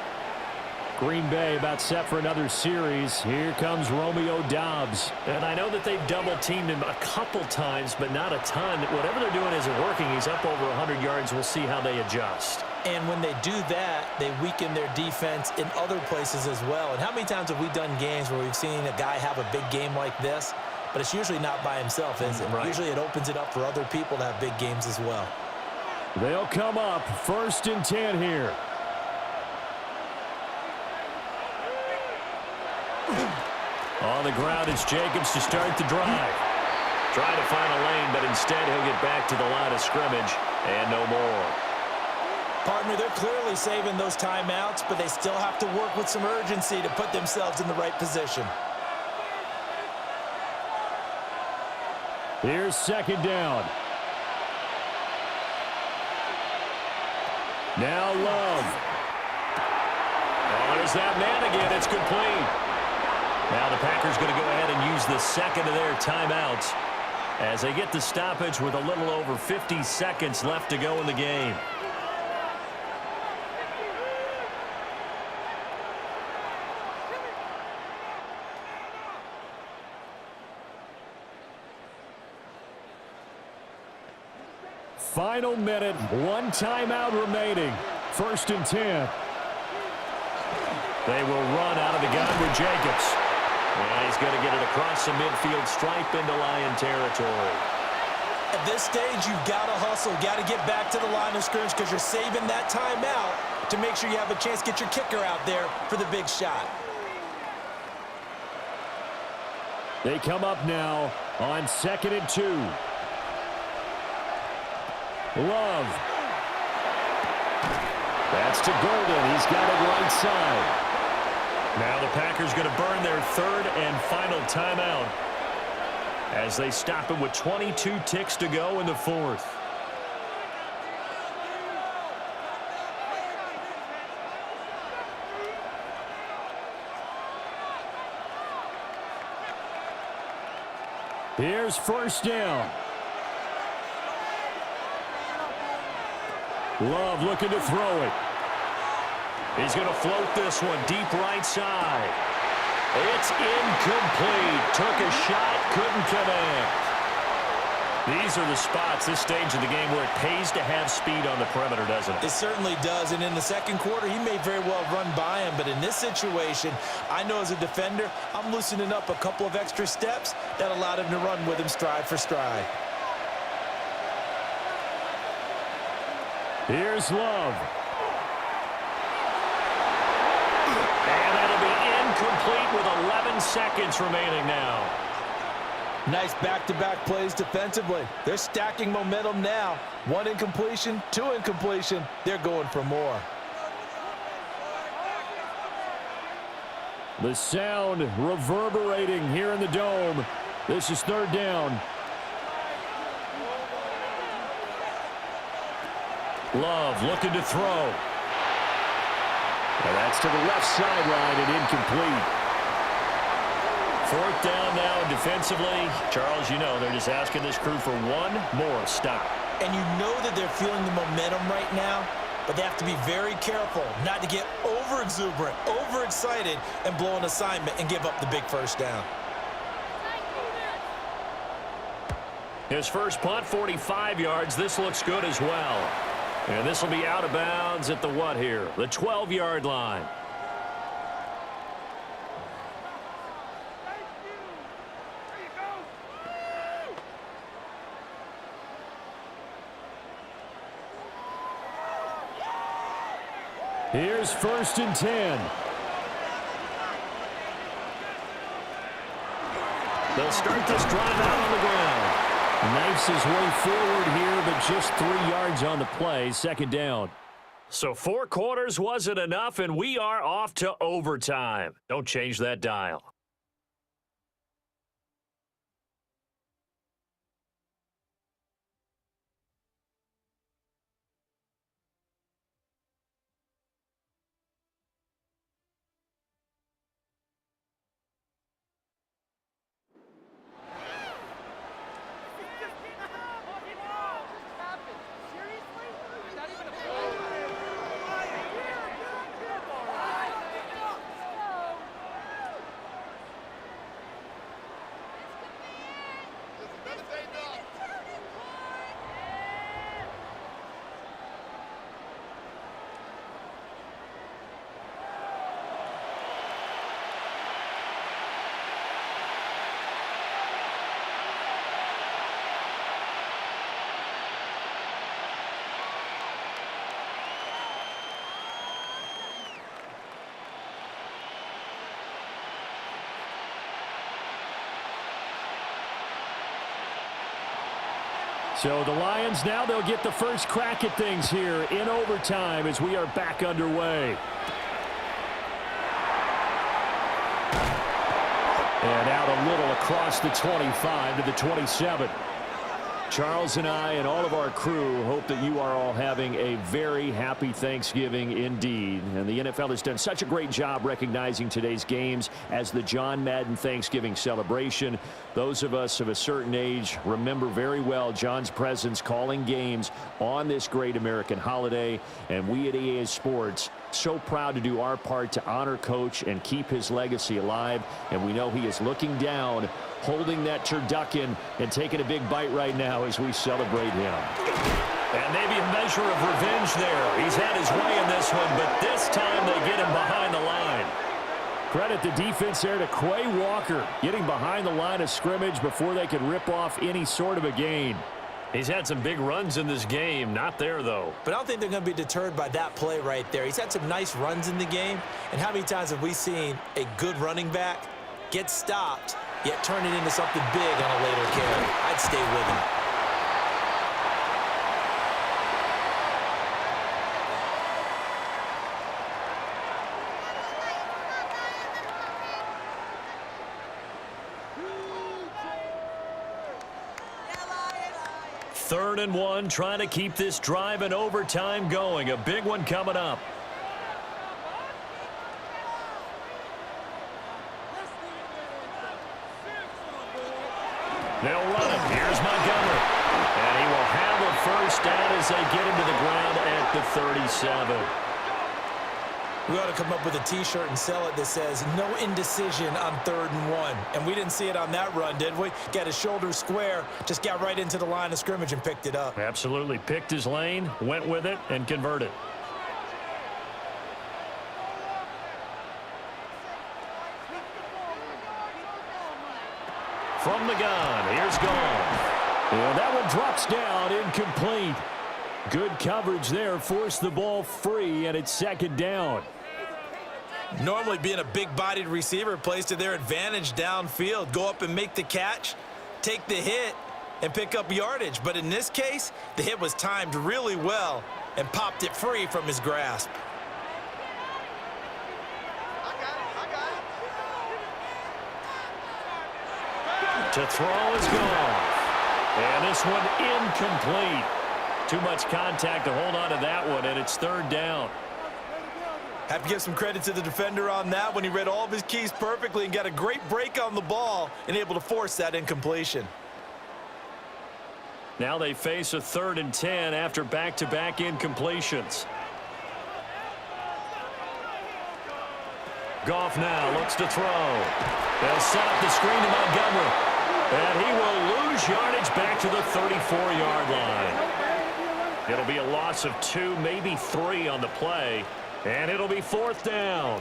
Green Bay about set for another series. Here comes Romeo Doubs. And I know that they've double-teamed him a couple times, but not a ton. Whatever they're doing isn't working. He's up over 100 yards. We'll see how they adjust. And when they do that, they weaken their defense in other places as well. And how many times have we done games where we've seen a guy have a big game like this, but it's usually not by himself, is it? Right. Usually it opens it up for other people to have big games as well. They'll come up first and 10 here. On the ground, it's Jacobs to start the drive. Trying to find a lane, but instead he'll get back to the line of scrimmage and no more. Partner, they're clearly saving those timeouts, but they still have to work with some urgency to put themselves in the right position. Here's second down. Now Love. Oh, there's that man again. It's complete. Now the Packers going to go ahead and use the second of their timeouts as they get the stoppage with a little over 50 seconds left to go in the game. Final minute, one timeout remaining. First and 10. They will run out of the gun with Jacobs. And he's going to get it across the midfield stripe into Lion territory. At this stage, you've got to hustle, got to get back to the line of scrimmage because you're saving that timeout to make sure you have a chance to get your kicker out there for the big shot. They come up now on 2nd and 2. Love. That's to Golden. He's got it right side. Now the Packers going to burn their third and final timeout as they stop him with 22 ticks to go in the fourth. Here's first down. Love looking to throw it. He's going to float this one deep right side. It's incomplete. Took a shot, couldn't connect. These are the spots, this stage of the game, where it pays to have speed on the perimeter, doesn't it? It certainly does, and in the second quarter, he may very well run by him, but in this situation, I know as a defender, I'm loosening up a couple of extra steps that allowed him to run with him stride for stride. Here's Love. And that'll be incomplete with 11 seconds remaining now. Nice back-to-back plays defensively. They're stacking momentum now. 1 incompletion, 2 incompletion. They're going for more. The sound reverberating here in the Dome. This is 3rd down. Love looking to throw. And that's to the left sideline and incomplete. 4th down now defensively. Charles, you know, they're just asking this crew for one more stop. And you know that they're feeling the momentum right now, but they have to be very careful not to get over-exuberant, over-excited, and blow an assignment and give up the big first down. His first punt, 45 yards. This looks good as well. And this will be out of bounds at the what here? The 12-yard line. Here's 1st and 10. They'll start this drive out on the ground. Knifes his way forward here, but just 3 yards on the play. 2nd down. So 4 quarters wasn't enough, and we are off to overtime. Don't change that dial. So the Lions now, they'll get the first crack at things here in overtime as we are back underway. And out a little across the 25 to the 27. Charles and I and all of our crew hope that you are all having a very happy Thanksgiving indeed. And the NFL has done such a great job recognizing today's games as the John Madden Thanksgiving celebration. Those of us of a certain age remember very well John's presence calling games on this great American holiday. And we at EA Sports, so proud to do our part to honor Coach and keep his legacy alive. And we know he is looking down, holding that turducken and taking a big bite right now as we celebrate him. And maybe a measure of revenge there. He's had his way in this one, but this time they get him behind the line. Credit the defense there to Quay Walker, getting behind the line of scrimmage before they could rip off any sort of a gain. He's had some big runs in this game. Not there, though. But I don't think they're going to be deterred by that play right there. He's had some nice runs in the game. And how many times have we seen a good running back get stopped, yet turn it into something big on a later carry? I'd stay with him. Third and 1, trying to keep this drive in overtime going. A big one coming up. They'll run it. Here's Montgomery. And he will have a first down as they get him to the ground at the 37. We ought to come up with a T-shirt and sell it that says, no indecision on 3rd and 1. And we didn't see it on that run, did we? Got his shoulders square, just got right into the line of scrimmage and picked it up. Absolutely. Picked his lane, went with it, and converted. From the gun, here's Goff. And that one drops down, incomplete. Good coverage there, forced the ball free, and it's 2nd down. Normally being a big-bodied receiver plays to their advantage downfield. Go up and make the catch, take the hit, and pick up yardage. But in this case, the hit was timed really well and popped it free from his grasp. To throw is gone. And this one incomplete. Too much contact to hold on to that one, and it's 3rd down. Have to give some credit to the defender on that when he read all of his keys perfectly and got a great break on the ball and able to force that incompletion. Now they face a 3rd and 10 after back-to-back incompletions. Goff now looks to throw. They'll set up the screen to Montgomery. And he will lose yardage back to the 34-yard line. It'll be a loss of 2, maybe 3 on the play. And it'll be 4th down.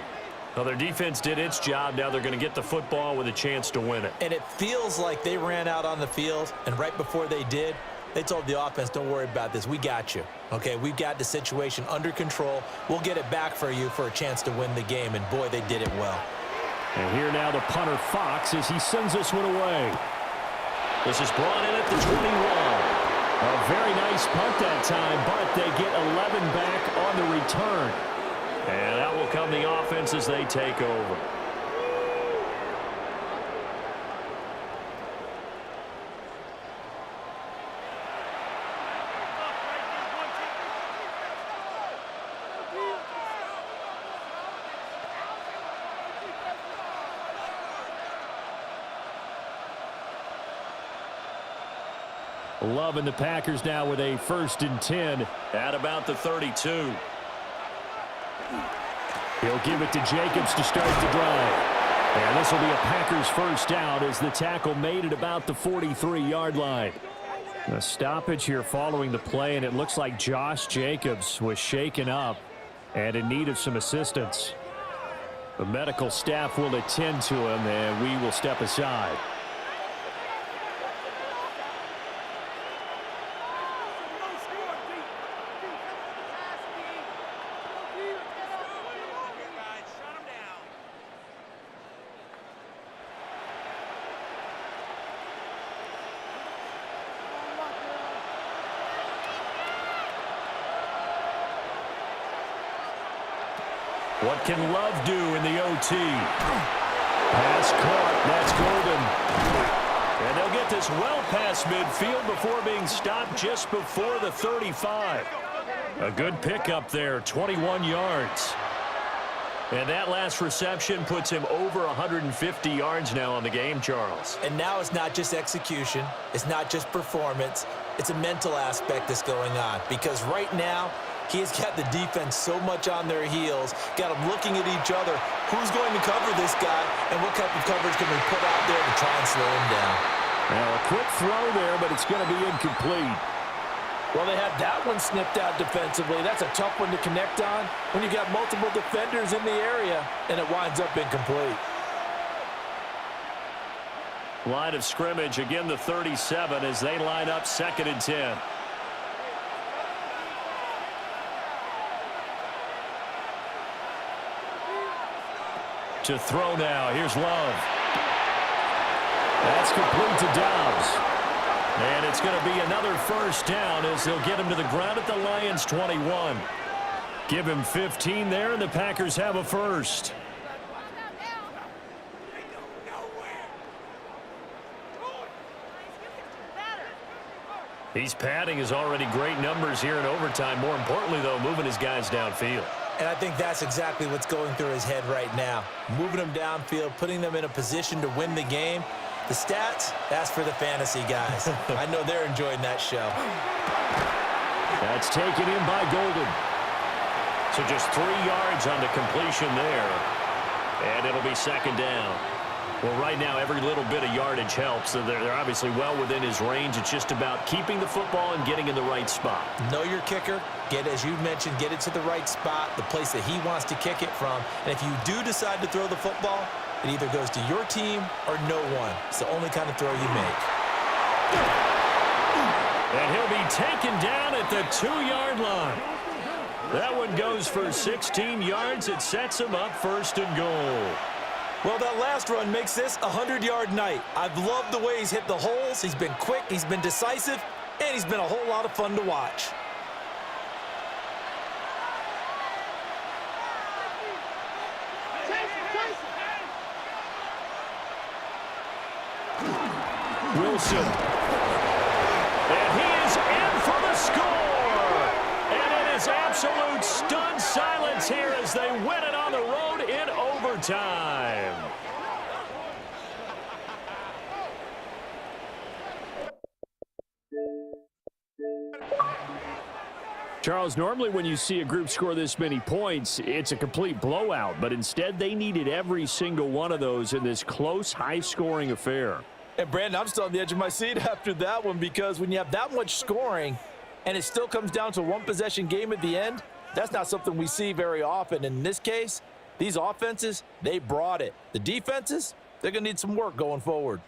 Well, their defense did its job. Now they're going to get the football with a chance to win it. And it feels like they ran out on the field, and right before they did, they told the offense, don't worry about this. We got you. Okay, we've got the situation under control. We'll get it back for you for a chance to win the game. And, boy, they did it well. And here now the punter, Fox, as he sends this one away. This is brought in at the 21. A very nice punt that time, but they get 11 back on the return. And that will come the offense as they take over. Loving the Packers now with a 1st and 10 at about the 32. He'll give it to Jacobs to start the drive. And this will be a Packers 1st down as the tackle made at about the 43-yard line. A stoppage here following the play, and it looks like Josh Jacobs was shaken up and in need of some assistance. The medical staff will attend to him, and we will step aside. What can Love do in the OT? Pass caught. That's Golden. And they'll get this well past midfield before being stopped just before the 35. A good pickup there, 21 yards. And that last reception puts him over 150 yards now on the game, Charles. And now it's not just execution. It's not just performance. It's a mental aspect that's going on. Because right now, he's got the defense so much on their heels, got them looking at each other. Who's going to cover this guy, and what type of coverage can we put out there to try and slow him down? Now, a quick throw there, but it's going to be incomplete. Well, they had that one snipped out defensively. That's a tough one to connect on when you got multiple defenders in the area, and it winds up incomplete. Line of scrimmage, again the 37 as they line up 2nd and 10. To throw now, here's Love. That's complete to Dobbs. And it's going to be another 1st down as they'll get him to the ground at the Lions' 21. Give him 15 there, and the Packers have a 1st. He's padding his already great numbers here in overtime. More importantly, though, moving his guys downfield. And I think that's exactly what's going through his head right now. Moving them downfield, putting them in a position to win the game. The stats, that's for the fantasy guys. I know they're enjoying that show. That's taken in by Golden. So just 3 yards on the completion there. And it'll be second down. Well, right now, every little bit of yardage helps. So they're obviously well within his range. It's just about keeping the football and getting in the right spot. Know your kicker. As you mentioned, get it to the right spot, the place that he wants to kick it from. And if you do decide to throw the football, it either goes to your team or no one. It's the only kind of throw you make. And he'll be taken down at the 2-yard line. That one goes for 16 yards. It sets him up first and goal. Well, that last run makes this a 100-yard night. I've loved the way he's hit the holes. He's been quick, he's been decisive, and he's been a whole lot of fun to watch. Wilson. And he is in for the score. And it is absolute stunned silence here as they win it on the road in overtime. Charles, normally when you see a group score this many points, it's a complete blowout. But instead, they needed every single one of those in this close, high-scoring affair. And, Brandon, I'm still on the edge of my seat after that one because when you have that much scoring and it still comes down to a one-possession game at the end, that's not something we see very often. In this case, these offenses, they brought it. The defenses, they're going to need some work going forward.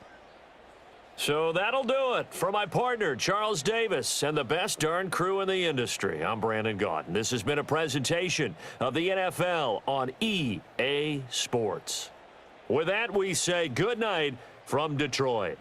So that'll do it for my partner, Charles Davis, and the best darn crew in the industry. I'm Brandon Gaudin. This has been a presentation of the NFL on EA Sports. With that, we say good night from Detroit.